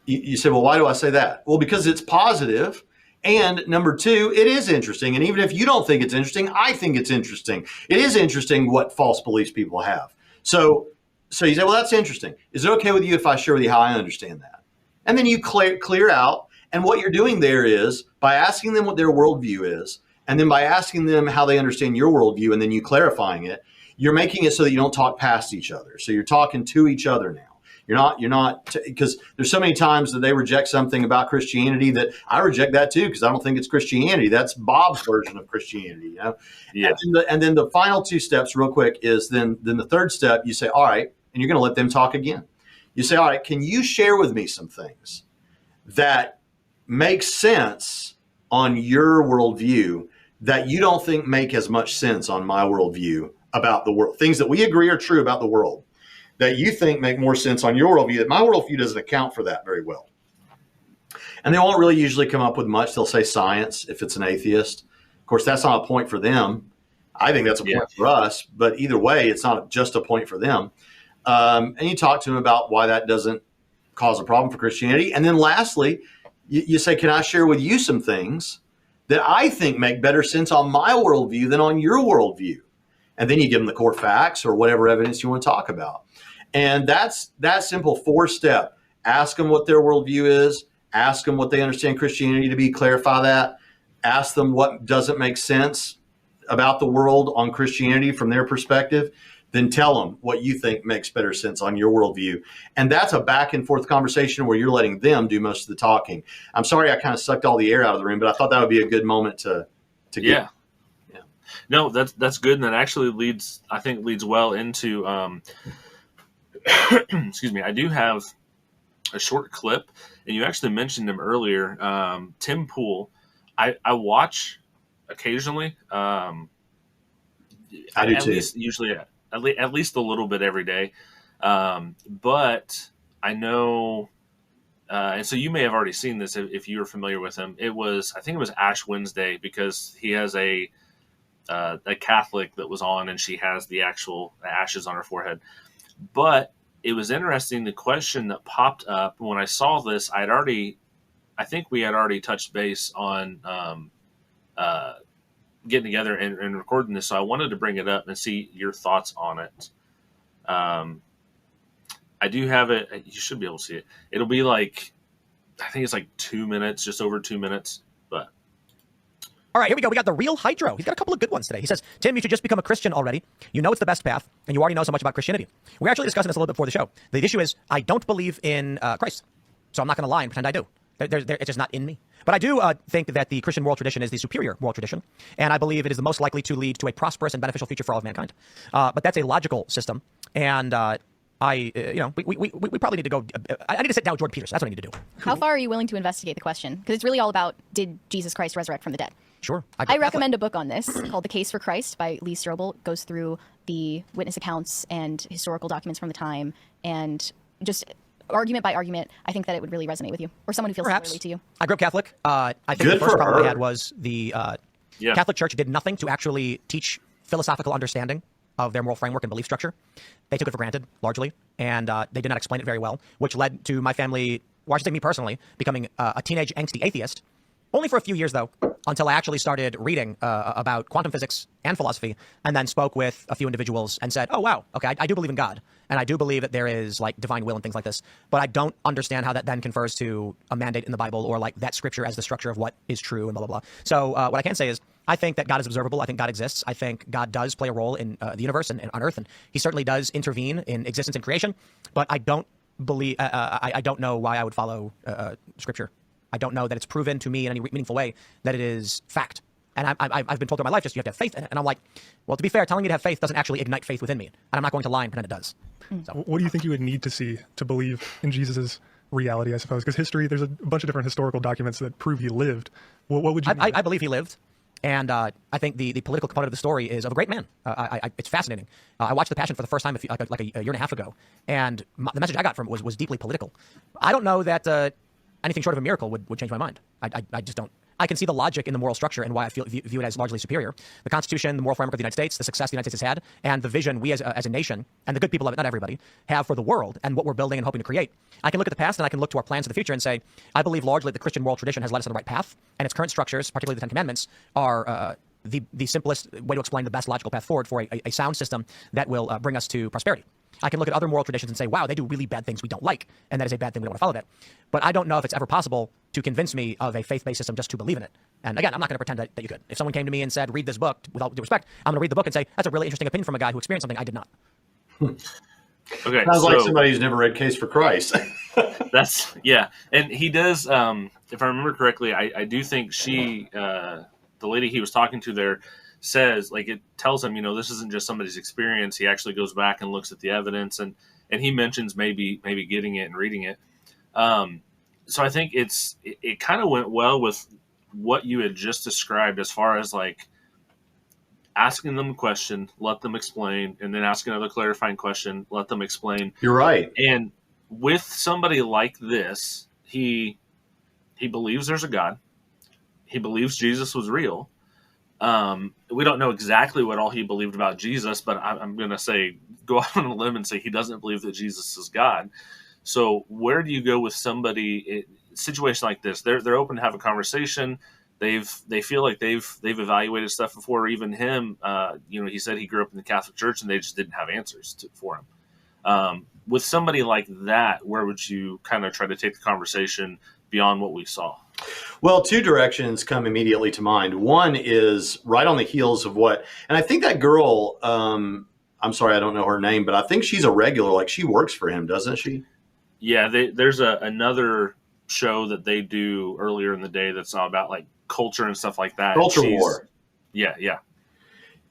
You say, well, why do I say that? Well, because it's positive. And number 2, it is interesting. And even if you don't think it's interesting, I think it's interesting. It is interesting what false beliefs people have. So you say, well, that's interesting. Is it okay with you if I share with you how I understand that? And then you clear out. And what you're doing there is by asking them what their worldview is, and then by asking them how they understand your worldview, and then you clarifying it, you're making it so that you don't talk past each other. So you're talking to each other now. You're not, because there's so many times that they reject something about Christianity that I reject that too, because I don't think it's Christianity. That's Bob's version of Christianity. Yeah. And then the final 2 steps real quick is then the 3rd step, you say, all right, and you're going to let them talk again. You say, all right, can you share with me some things that make sense on your worldview that you don't think make as much sense on my worldview about the world? Things that we agree are true about the world that you think make more sense on your worldview, that my worldview doesn't account for that very well. And they won't really usually come up with much. They'll say science if it's an atheist. Of course, that's not a point for them. I think that's a point for us. But either way, it's not just a point for them. And you talk to them about why that doesn't cause a problem for Christianity. And then lastly, you say, can I share with you some things that I think make better sense on my worldview than on your worldview? And then you give them the core facts or whatever evidence you want to talk about. And that's that simple 4-step. Ask them what their worldview is. Ask them what they understand Christianity to be. Clarify that. Ask them what doesn't make sense about the world on Christianity from their perspective. Then tell them what you think makes better sense on your worldview. And that's a back and forth conversation where you're letting them do most of the talking. I'm sorry I kind of sucked all the air out of the room, but I thought that would be a good moment to get. Yeah. No, that's good. And that actually leads well into, excuse me, I do have a short clip, and you actually mentioned him earlier, Tim Pool. I watch occasionally. I do too. Usually at least a little bit every day. But I know, and so you may have already seen this if you were familiar with him. I think it was Ash Wednesday, because he has a Catholic that was on, and she has the actual ashes on her forehead. But it was interesting, the question that popped up when I saw this. I think we had already touched base on getting together and recording this, so I wanted to bring it up and see your thoughts on it. I do have it. You should be able to see it. It'll be like, I think it's like 2 minutes, just over 2 minutes. But all right, here we go. We got the real Hydro. He's got a couple of good ones today. He says, Tim, you should just become a Christian already. You know it's the best path, and you already know so much about Christianity. We're actually discussing this a little bit before the show. The issue is I don't believe in Christ, so I'm not going to lie and pretend I do. It's just not in me. But I do think that the Christian moral tradition is the superior moral tradition, and I believe it is the most likely to lead to a prosperous and beneficial future for all of mankind. But that's a logical system, and we probably need to go. I need to sit down with Jordan Peters. That's what I need to do. How far are you willing to investigate the question? Because it's really all about, did Jesus Christ resurrect from the dead? Sure. I recommend a book on this called The Case for Christ by Lee Strobel. It goes through the witness accounts and historical documents from the time, and just argument by argument. I think that it would really resonate with you, or someone who feels similarly to you. I grew up Catholic. I think the first problem I had was the Catholic Church did nothing to actually teach philosophical understanding of their moral framework and belief structure. They took it for granted, largely, and they did not explain it very well, which led to my family, or I should say me personally, becoming a teenage angsty atheist. Only for a few years, though, until I actually started reading about quantum physics and philosophy, and then spoke with a few individuals and said, oh, wow, okay, I do believe in God, and I do believe that there is, like, divine will and things like this, but I don't understand how that then confers to a mandate in the Bible, or, like, that scripture as the structure of what is true, and blah, blah, blah. So what I can say is, I think that God is observable. I think God exists. I think God does play a role in the universe and on Earth, and he certainly does intervene in existence and creation, but I don't believe, I don't know why I would follow scripture. I don't know that it's proven to me in any meaningful way that it is fact. And I've been told through my life, just you have to have faith. And I'm like, well, to be fair, telling me to have faith doesn't actually ignite faith within me. And I'm not going to lie and pretend it does. So. What do you think you would need to see to believe in Jesus's reality, I suppose? Because history, there's a bunch of different historical documents that prove he lived. What would you need? I believe he lived. And I think the political component of the story is of a great man. It's fascinating. I watched The Passion for the first time like a year and a half ago. And the message I got from it was deeply political. I don't know that anything short of a miracle would change my mind. I just don't. I can see the logic in the moral structure and why I view it as largely superior. The Constitution, the moral framework of the United States, the success the United States has had, and the vision we as a nation, and the good people of it, not everybody, have for the world and what we're building and hoping to create. I can look at the past and I can look to our plans for the future and say, I believe largely the Christian moral tradition has led us on the right path, and its current structures, particularly the Ten Commandments, are the simplest way to explain the best logical path forward for a sound system that will bring us to prosperity. I can look at other moral traditions and say, wow, they do really bad things we don't like, and that is a bad thing, we don't want to follow that. But I don't know if it's ever possible to convince me of a faith-based system just to believe in it. And again, I'm not going to pretend that you could. If someone came to me and said, read this book, with all due respect, I'm going to read the book and say, that's a really interesting opinion from a guy who experienced something I did not. Okay, sounds like somebody who's never read Case for Christ. Yeah. And he does, if I remember correctly, I do think she, the lady he was talking to there, says, like, it tells him, this isn't just somebody's experience. He actually goes back and looks at the evidence, and he mentions maybe getting it and reading it. So I think it kind of went well with what you had just described, as far as like asking them a question, let them explain, and then ask another clarifying question, let them explain. You're right. And with somebody like this, he believes there's a God. He believes Jesus was real. We don't know exactly what all he believed about Jesus, but I'm going to say, go out on a limb and say he doesn't believe that Jesus is God. So where do you go with somebody in a situation like this? They're open to have a conversation. They feel like they've evaluated stuff before. Even him, he said he grew up in the Catholic Church and they just didn't have answers for him. With somebody like that, where would you kind of try to take the conversation beyond what we saw? Well, two directions come immediately to mind. One is right on the heels of what, and I think that girl, I'm sorry, I don't know her name, but I think she's a regular, like she works for him, doesn't she? Yeah, there's another show that they do earlier in the day that's all about like culture and stuff like that. Culture War. Yeah.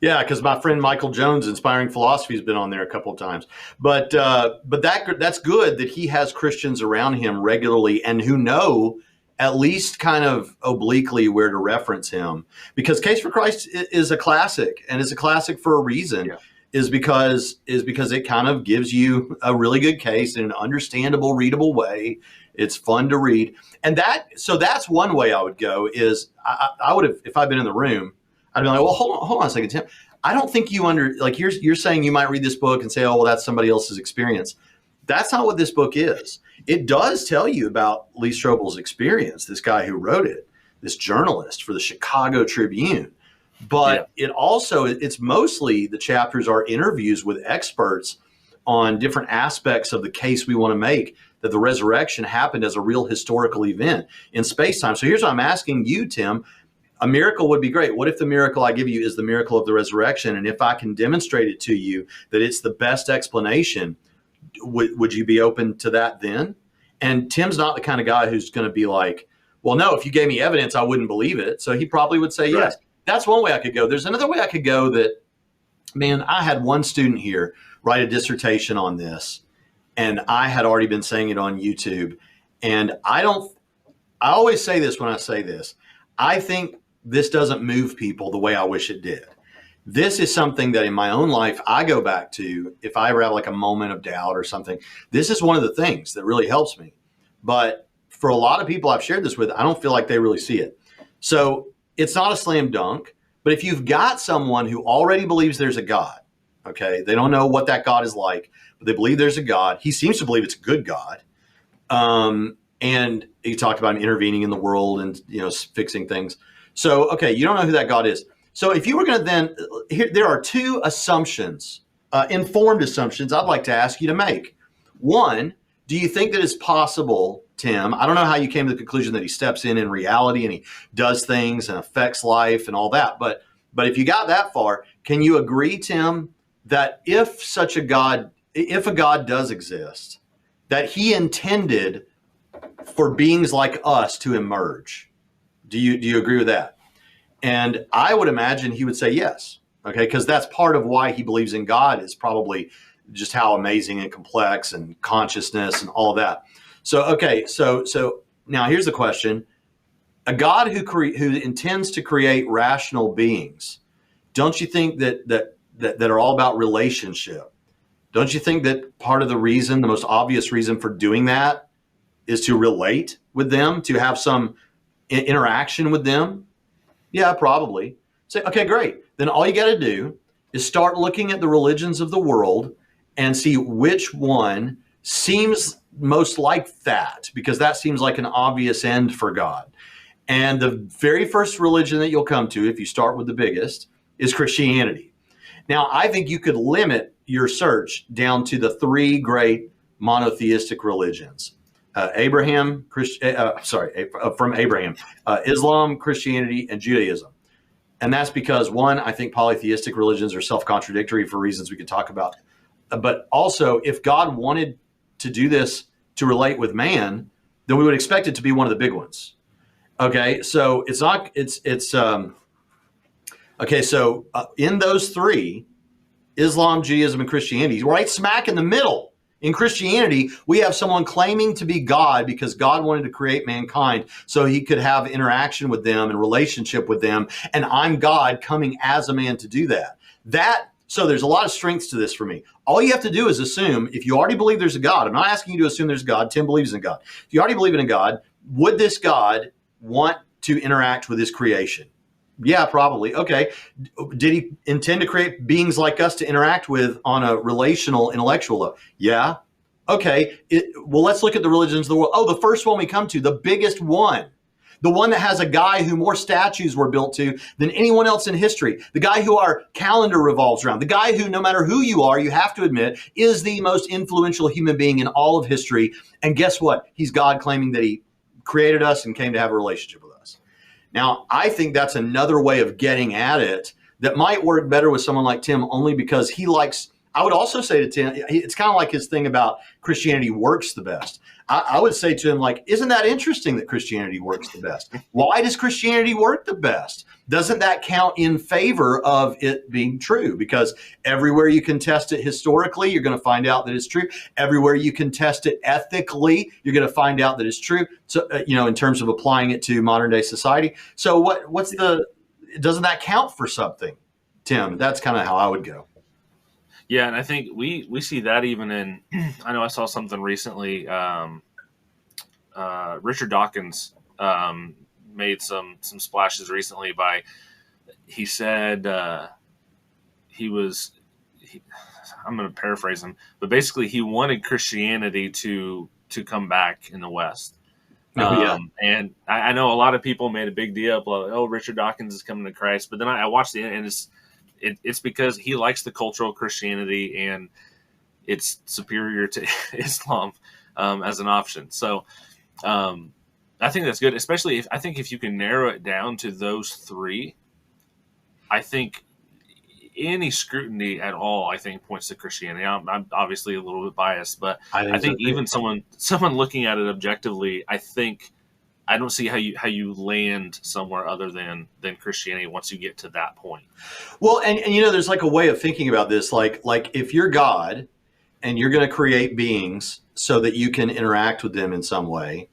Yeah, because my friend Michael Jones, Inspiring Philosophy, has been on there a couple of times. But that's good that he has Christians around him regularly and who know at least kind of obliquely where to reference him. Because Case for Christ is a classic, and it's a classic for a reason. Yeah. is because it kind of gives you a really good case in an understandable, readable way. It's fun to read. And that's one way I would go is I would have, if I'd been in the room, I'd be like, well, hold on a second, Tim. I don't think you're saying you might read this book and say, oh, well, that's somebody else's experience. That's not what this book is. It does tell you about Lee Strobel's experience, this guy who wrote it, this journalist for the Chicago Tribune. But it's mostly the chapters are interviews with experts on different aspects of the case we want to make that the resurrection happened as a real historical event in space-time. So here's what I'm asking you, Tim. A miracle would be great. What if the miracle I give you is the miracle of the resurrection? And if I can demonstrate it to you that it's the best explanation, would you be open to that then? And Tim's not the kind of guy who's going to be like, well, no, if you gave me evidence, I wouldn't believe it. So he probably would say yes. That's one way I could go. There's another way I could go that, man, I had one student here write a dissertation on this, and I had already been saying it on YouTube. And I always say this when I say this. I think this doesn't move people the way I wish it did. This is something that in my own life, I go back to if I ever have like a moment of doubt or something. This is one of the things that really helps me. But for a lot of people I've shared this with, I don't feel like they really see it. So it's not a slam dunk. But if you've got someone who already believes there's a God, okay, they don't know what that God is like, but they believe there's a God. He seems to believe it's a good God. And he talked about him intervening in the world and, fixing things. So, okay, you don't know who that God is. So if you were going to then, there are two assumptions, informed assumptions I'd like to ask you to make. One, do you think that it's possible, Tim? I don't know how you came to the conclusion that he steps in reality and he does things and affects life and all that. But if you got that far, can you agree, Tim, that if a God does exist, that he intended for beings like us to emerge? Do you agree with that? And I would imagine he would say yes, okay, because that's part of why he believes in God is probably just how amazing and complex and consciousness and all of that. So, okay, so now here's the question. A God who intends to create rational beings, don't you think that are all about relationship? Don't you think that part of the reason, the most obvious reason for doing that is to relate with them, to have some interaction with them? Yeah, probably. Say, okay, great. Then all you got to do is start looking at the religions of the world and see which one seems most like that, because that seems like an obvious end for God. And the very first religion that you'll come to, if you start with the biggest, is Christianity. Now, I think you could limit your search down to the three great monotheistic religions. From Abraham, Islam, Christianity, and Judaism. And that's because, one, I think polytheistic religions are self-contradictory for reasons we could talk about. But also, if God wanted to do this to relate with man, then we would expect it to be one of the big ones. Okay, so in those three, Islam, Judaism, and Christianity, right smack in the middle. In Christianity, we have someone claiming to be God because God wanted to create mankind so he could have interaction with them and relationship with them. And I'm God coming as a man to do that. So there's a lot of strengths to this for me. All you have to do is assume, if you already believe there's a God, I'm not asking you to assume there's a God. Tim believes in God. If you already believe in a God, would this God want to interact with his creation? Yeah, probably. Okay. Did he intend to create beings like us to interact with on a relational, intellectual level? Yeah. Okay. Well, let's look at the religions of the world. Oh, the first one we come to, the biggest one, the one that has a guy who more statues were built to than anyone else in history, the guy who our calendar revolves around, the guy who, no matter who you are, you have to admit, is the most influential human being in all of history. And guess what? He's God claiming that he created us and came to have a relationship with us. Now, I think that's another way of getting at it that might work better with someone like Tim, only because he likes, I would also say to Tim, it's kind of like his thing about Christianity works the best. I would say to him, like, isn't that interesting that Christianity works the best? Why does Christianity work the best? Doesn't that count in favor of it being true? Because everywhere you can test it historically, you're going to find out that it's true. Everywhere you can test it ethically, you're going to find out that it's true. So, in terms of applying it to modern day society. So doesn't that count for something, Tim? That's kind of how I would go. Yeah, and I think we see that even in. I know I saw something recently. Richard Dawkins made some splashes recently by. He said he was. I'm going to paraphrase him, but basically he wanted Christianity to come back in the West. Oh, yeah. And I know a lot of people made a big deal of, oh, Richard Dawkins is coming to Christ, but then I watched the and it's because he likes the cultural Christianity and it's superior to Islam as an option. So I think that's good, especially if you can narrow it down to those three. I think any scrutiny at all, I think, points to Christianity. I'm obviously a little bit biased, but I think even someone looking at it objectively, I don't see how you land somewhere other than Christianity once you get to that point. Well, and there's like a way of thinking about this, like if you're God and you're going to create beings so that you can interact with them in some way,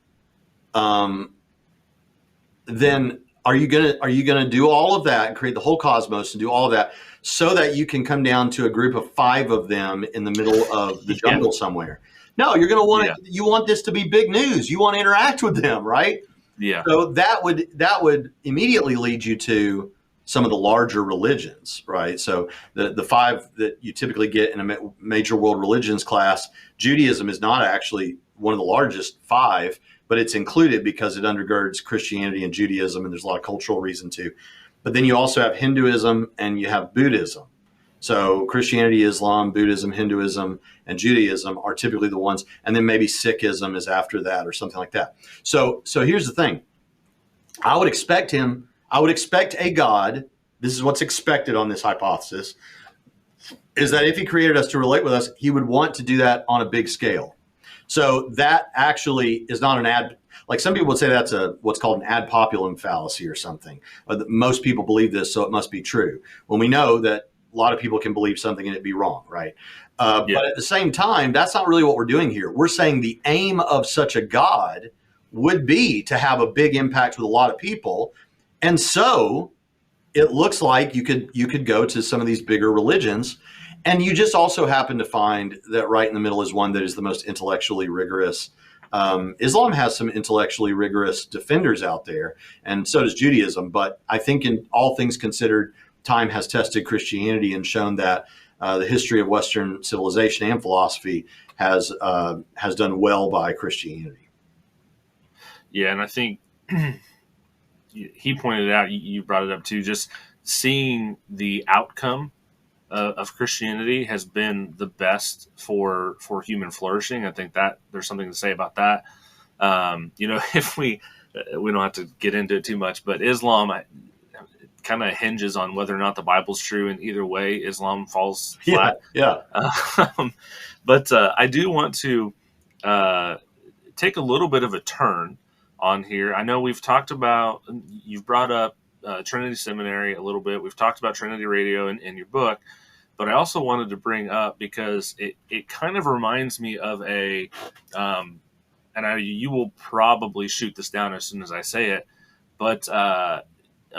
then are you gonna do all of that and create the whole cosmos and do all of that so that you can come down to a group of 5 of them in the middle of the jungle somewhere? No, you're going to want you want this to be big news. You want to interact with them, right? Yeah. So that would immediately lead you to some of the larger religions, right? So the 5 that you typically get in a major world religions class, Judaism is not actually one of the largest 5, but it's included because it undergirds Christianity and Judaism, and there's a lot of cultural reason too. But then you also have Hinduism and you have Buddhism. So Christianity, Islam, Buddhism, Hinduism, and Judaism are typically the ones, and then maybe Sikhism is after that or something like that. So here's the thing. I would expect a God, this is what's expected on this hypothesis, is that if he created us to relate with us, he would want to do that on a big scale. So that actually is not an ad. Like some people would say that's what's called an ad populum fallacy or something. Most people believe this, so it must be true. When we know that a lot of people can believe something and it be wrong, right? But at the same time, that's not really what we're doing here. We're saying the aim of such a God would be to have a big impact with a lot of people. And so it looks like you could go to some of these bigger religions. And you just also happen to find that right in the middle is one that is the most intellectually rigorous. Islam has some intellectually rigorous defenders out there, and so does Judaism. But I think in all things considered, time has tested Christianity and shown that the history of Western civilization and philosophy has done well by Christianity. Yeah, and I think he pointed it out, you brought it up too, just seeing the outcome of Christianity has been the best for human flourishing. I think that there's something to say about that. If we don't have to get into it too much, but Islam kind of hinges on whether or not the Bible's true, and either way, Islam falls flat. Yeah. But I do want to take a little bit of a turn on here. I know you've brought up Trinity Seminary a little bit. We've talked about Trinity Radio in your book, but I also wanted to bring up because it kind of reminds me of you will probably shoot this down as soon as I say it, but a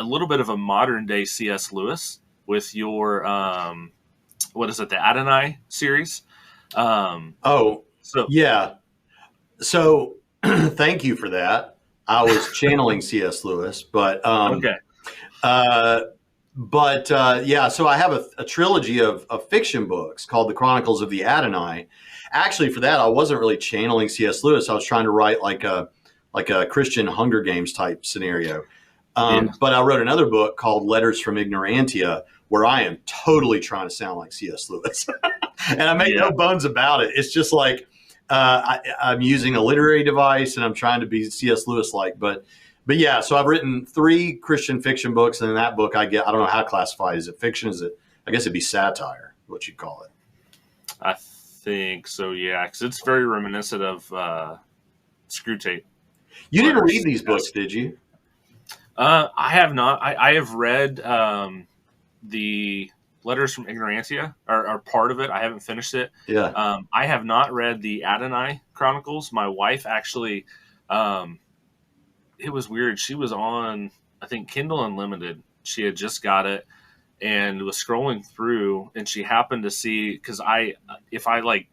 little bit of a modern day C.S. Lewis with your the Adonai series. So thank you for that. I was channeling C.S. Lewis, but okay. So I have a trilogy of fiction books called The Chronicles of the Adonai. Actually, for that, I wasn't really channeling C.S. Lewis. I was trying to write like a Christian Hunger Games type scenario. But I wrote another book called Letters from Ignorantia, where I am totally trying to sound like C.S. Lewis. And I make no bones about it. It's just like I'm using a literary device and I'm trying to be C.S. Lewis-like. But yeah, so I've written 3 Christian fiction books, and in that book I don't know how classified. Is it fiction? I guess it'd be satire, what you'd call it. I think so, yeah, because it's very reminiscent of Screwtape. You didn't read these books, did you? I have not. I have read the Letters from Ignorantia, or part of it. I haven't finished it. Yeah. I have not read the Adonai Chronicles. My wife actually, it was weird. She was on, I think, Kindle Unlimited. She had just got it, and was scrolling through, and she happened to see, because if I like,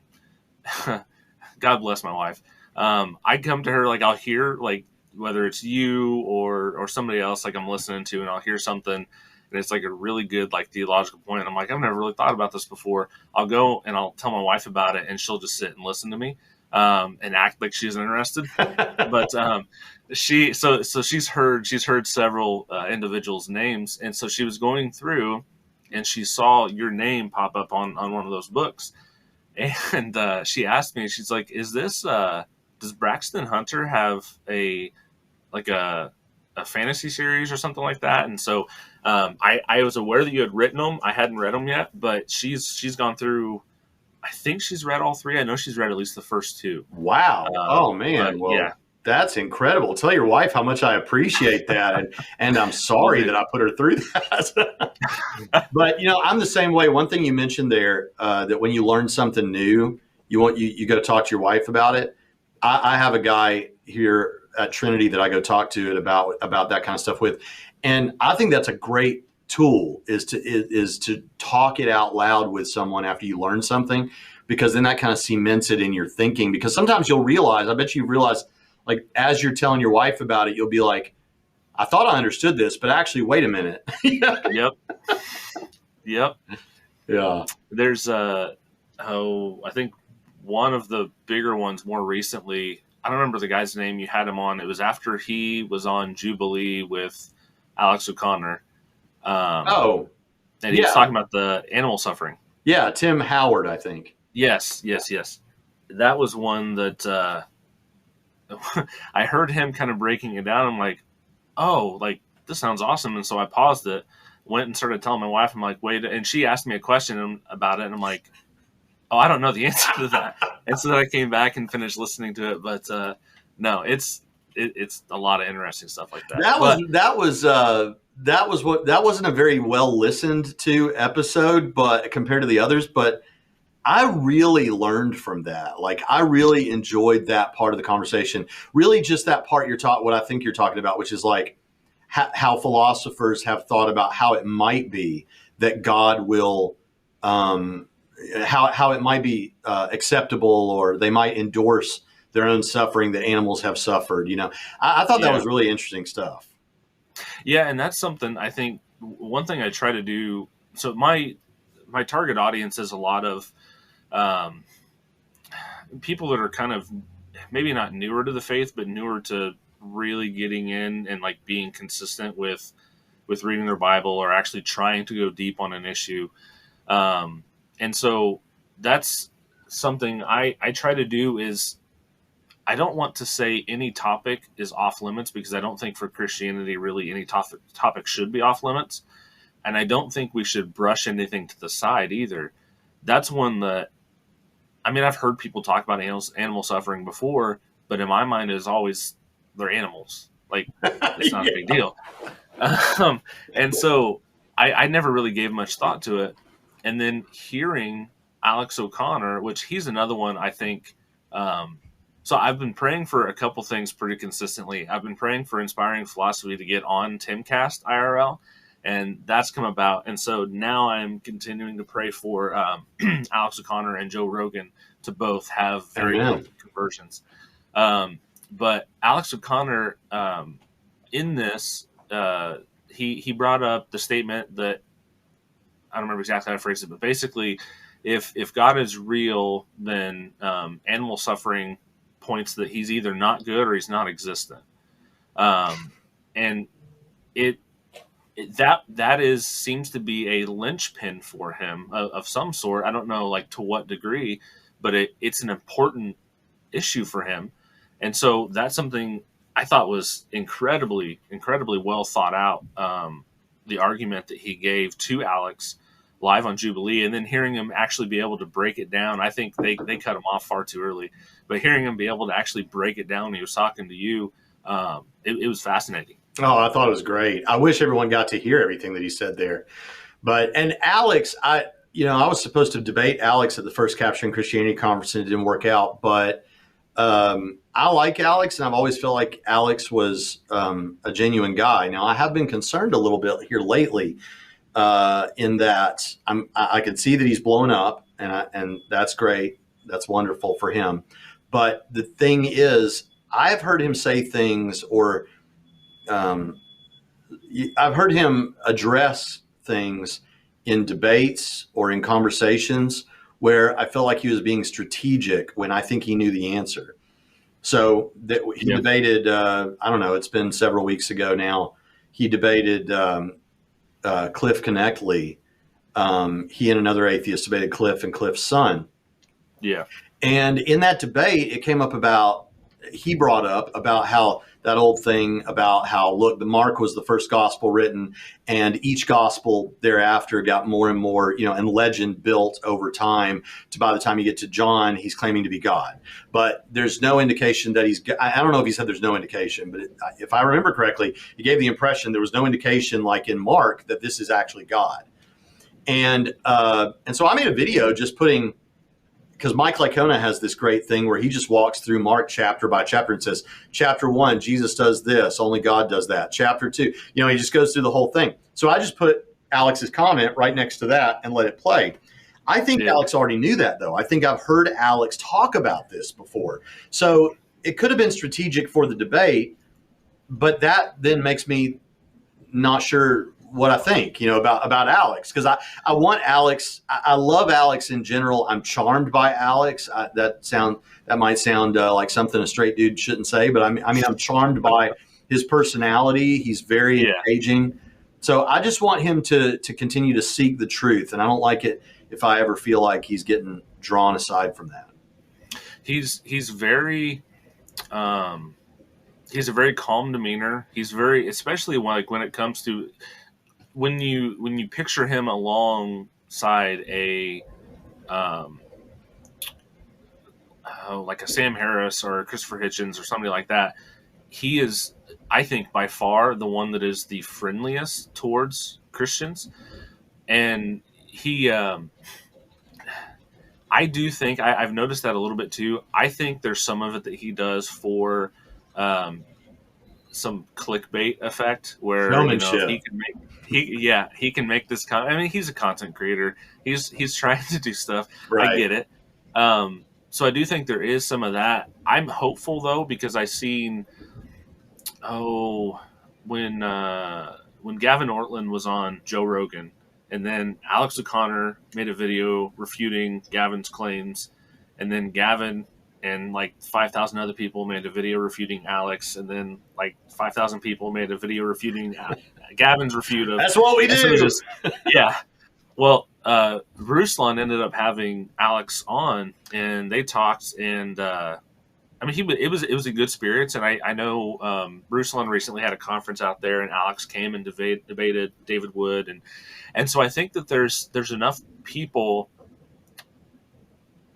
God bless my wife. I come to her, like I'll hear, like whether it's you or somebody else, like I'm listening to, and I'll hear something, and it's like a really good like theological point. I'm like, I've never really thought about this before. I'll go and I'll tell my wife about it, and she'll just sit and listen to me and act like she's interested. But she's heard several individuals' names, and so she was going through, and she saw your name pop up on one of those books. And she asked me, she's like, "Is this does Braxton Hunter have a fantasy series or something like that?" And so I was aware that you had written them. I hadn't read them yet, but she's gone through. I think she's read all three. I know she's read at least the first two. Wow! Oh man! Well, yeah. That's incredible. Tell your wife how much I appreciate that, and I'm sorry that I put her through that. But I'm the same way. One thing you mentioned there, that when you learn something new, you go to talk to your wife about it. I have a guy here at Trinity that I go talk to about that kind of stuff with, and I think that's a great tool is to talk it out loud with someone after you learn something, because then that kind of cements it in your thinking. Because sometimes you'll realize, I bet you realize, like as you're telling your wife about it, you'll be like, I thought I understood this, but actually, wait a minute. Yep. Yeah. There's I think one of the bigger ones more recently, I don't remember the guy's name. You had him on. It was after he was on Jubilee with Alex O'Connor. And he was talking about the animal suffering. Yeah, Tim Howard, I think. Yes. That was one that I heard him kind of breaking it down. I'm like, oh, like this sounds awesome. And so I paused it, went and started telling my wife, I'm like, wait, and she asked me a question about it. And I'm like, oh, I don't know the answer to that. And so then I came back and finished listening to it. But no, it's a lot of interesting stuff like that. That wasn't a very well listened to episode, but compared to the others, but I really learned from that. Like I really enjoyed that part of the conversation. Really, just that part what I think you're talking about, which is like how philosophers have thought about how it might be that God will, how it might be acceptable, or they might endorse their own suffering that animals have suffered. I thought that was really interesting stuff. Yeah, and that's something I think. One thing I try to do. So my target audience is a lot of people that are kind of maybe not newer to the faith, but newer to really getting in and like being consistent with reading their Bible, or actually trying to go deep on an issue. And so that's something I try to do is I don't want to say any topic is off limits, because I don't think for Christianity really any topic should be off limits. And I don't think we should brush anything to the side either. That's one that, I mean, I've heard people talk about animal suffering before, but in my mind is always they're animals. Like it's not a big deal. And so I never really gave much thought to it. And then hearing Alex O'Connor, which he's another one, I think, so I've been praying for a couple things pretty consistently. I've been praying for Inspiring Philosophy to get on Timcast IRL, and that's come about. And so now I'm continuing to pray for Alex O'Connor and Joe Rogan to both have very good conversions. But Alex O'Connor, in this, he brought up the statement that, I don't remember exactly how to phrase it, but basically, if God is real, then animal suffering points that he's either not good or he's not existent. And that seems to be a linchpin for him of some sort. I don't know like to what degree, but it's an important issue for him. And so that's something I thought was incredibly, incredibly well thought out. The argument that he gave to Alex live on Jubilee, and then hearing him actually be able to break it down. I think they cut him off far too early, but hearing him be able to actually break it down when he was talking to you, it was fascinating. Oh, I thought it was great. I wish everyone got to hear everything that he said there. And Alex, I was supposed to debate Alex at the first Capturing Christianity conference, and it didn't work out, but I like Alex, and I've always felt like Alex was a genuine guy. Now, I have been concerned a little bit here lately in that I can see that he's blowing up, and that's great. That's wonderful for him. But the thing is, I've heard him say things, or I've heard him address things in debates or in conversations where I felt like he was being strategic when I think he knew the answer. So he debated, I don't know, it's been several weeks ago now. He debated Cliff Connectley. He and another atheist debated Cliff and Cliff's son. Yeah. And in that debate, it came up he brought up about how that old thing about how, look, the Mark was the first gospel written, and each gospel thereafter got more and more, and legend built over time to, by the time you get to John, he's claiming to be God. But there's no indication that I don't know if he said there's no indication, but if I remember correctly, he gave the impression there was no indication, like in Mark, that this is actually God. And so I made a video just putting, because Mike Licona has this great thing where he just walks through Mark chapter by chapter and says, chapter 1, Jesus does this, only God does that. Chapter 2, he just goes through the whole thing. So I just put Alex's comment right next to that and let it play. I think Alex already knew that, though. I think I've heard Alex talk about this before. So it could have been strategic for the debate, but that then makes me not sure what I think, about Alex, because I want Alex. I love Alex in general. I'm charmed by Alex. That might sound like something a straight dude shouldn't say, but I'm charmed by his personality. He's very engaging. So I just want him to continue to seek the truth, and I don't like it if I ever feel like he's getting drawn aside from that. He's very. He's a very calm demeanor. He's very, especially when it comes to. When you picture him alongside like a Sam Harris or Christopher Hitchens or somebody like that, he is, I think, by far the one that is the friendliest towards Christians. And he, I do think, I've noticed that a little bit too. I think there's some of it that he does for some clickbait effect where he can make this he's a content creator. He's trying to do stuff. Right. I get it. So I do think there is some of that. I'm hopeful though, because I seen when Gavin Ortlund was on Joe Rogan, and then Alex O'Connor made a video refuting Gavin's claims, and then Gavin and like 5,000 other people made a video refuting Alex, and then like 5,000 people made a video refuting Gavin's refute of. That's what we do. Yeah. Well, Ruslan ended up having Alex on, and they talked, and it was a good spirits, and I know Ruslan recently had a conference out there, and Alex came and debated David Wood, and so I think that there's enough people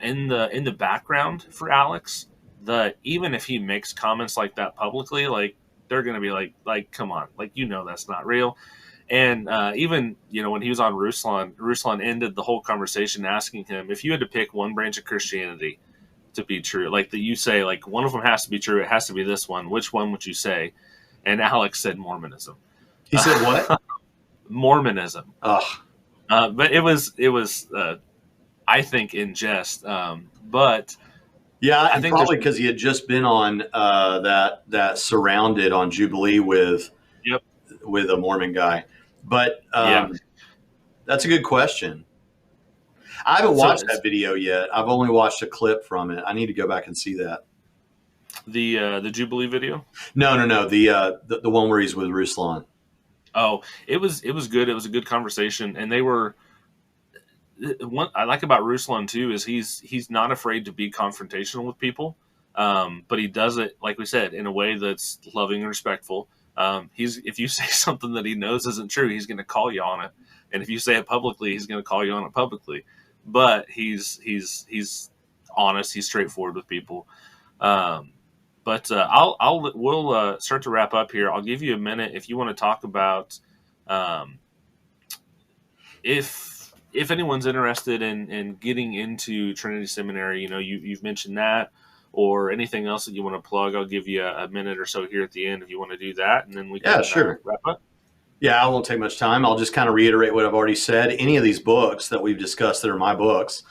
in the background for Alex that even if he makes comments like that publicly, like they're going to be like, come on, like, that's not real. And even, when he was on Ruslan ended the whole conversation asking him, if you had to pick one branch of Christianity to be true, like that you say, like one of them has to be true, it has to be this one, which one would you say? And Alex said Mormonism. He said what? Mormonism. Ugh. But it was I think in jest, but I think probably because he had just been on that Surrounded on Jubilee with a Mormon guy. But that's a good question. I haven't watched that video yet. I've only watched a clip from it. I need to go back and see that. The Jubilee video? No. The one where he's with Ruslan. Oh, it was good. It was a good conversation, and they were. What I like about Ruslan too is he's not afraid to be confrontational with people, but he does it, like we said, in a way that's loving and respectful. If you say something that he knows isn't true, he's going to call you on it, and if you say it publicly, he's going to call you on it publicly. But he's honest. He's straightforward with people. We'll start to wrap up here. I'll give you a minute if you want to talk about if anyone's interested in getting into Trinity Seminary. You've mentioned that, or anything else that you want to plug. I'll give you a minute or so here at the end if you want to do that, and then we can sure. wrap up. Yeah, I won't take much time. I'll just kind of reiterate what I've already said. Any of these books that we've discussed that are my books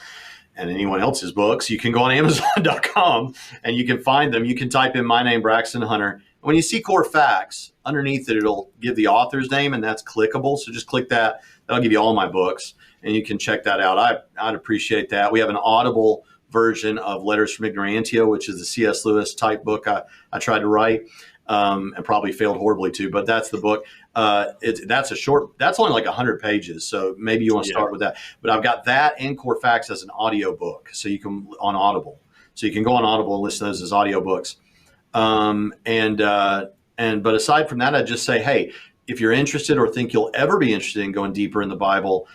and anyone else's books, you can go on Amazon.com and you can find them. You can type in my name, Braxton Hunter. When you see core facts, underneath it, it'll give the author's name, and that's clickable. So just click that. That'll give you all my books, and you can check that out. I'd appreciate that. We have an Audible version of Letters from Ignorantia, which is a C.S. Lewis type book I tried to write. And probably failed horribly too, but that's the book. That's only like 100 pages. So maybe you want to start with that, but I've got that and Core Facts as an audio book. So you can on Audible, so you can go on Audible and listen to those as audio books. But aside from that, I'd just say, hey, if you're interested or think you'll ever be interested in going deeper in the Bible,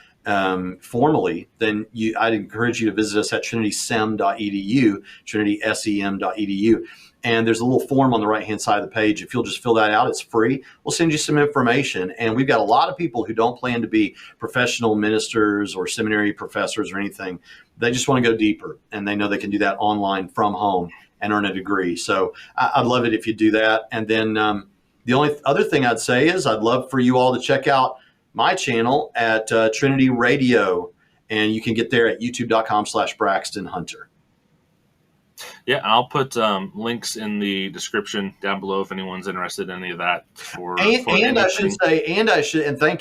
formally, then I'd encourage you to visit us at trinitysem.edu, trinitysem.edu. And there's a little form on the right-hand side of the page. If you'll just fill that out, it's free. We'll send you some information. And we've got a lot of people who don't plan to be professional ministers or seminary professors or anything. They just want to go deeper, and they know they can do that online from home and earn a degree. So I'd love it if you do that. And then the only other thing I'd say is I'd love for you all to check out my channel at Trinity Radio, and you can get there at youtube.com/Braxton Hunter. Yeah, I'll put links in the description down below if anyone's interested in any of that. And thank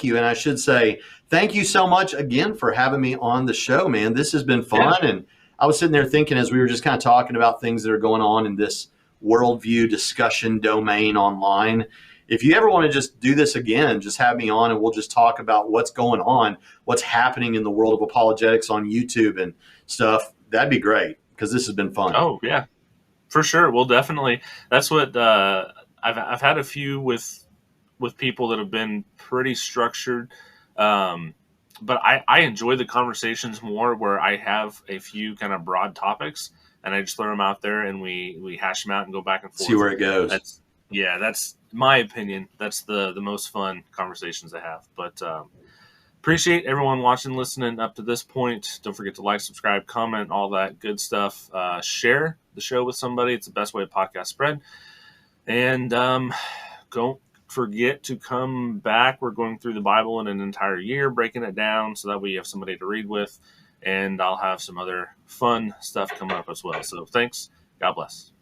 you. And I should say, thank you so much again for having me on the show, man. This has been fun. Yeah. And I was sitting there thinking, as we were just kind of talking about things that are going on in this worldview discussion domain online, if you ever want to just do this again, just have me on and we'll just talk about what's going on, what's happening in the world of apologetics on YouTube and stuff. That'd be great, because this has been fun. Oh, yeah, for sure. Well, definitely. That's what I've had a few with people that have been pretty structured. But I enjoy the conversations more where I have a few kind of broad topics and I just throw them out there and we hash them out and go back and forth. See where it goes. That's my opinion. That's the most fun conversations I have. But appreciate everyone watching, listening up to this point. Don't forget to like, subscribe, comment, all that good stuff. Share the show with somebody. It's the best way to podcast spread. And don't forget to come back. We're going through the Bible in an entire year, breaking it down so that we have somebody to read with. And I'll have some other fun stuff coming up as well. So thanks. God bless.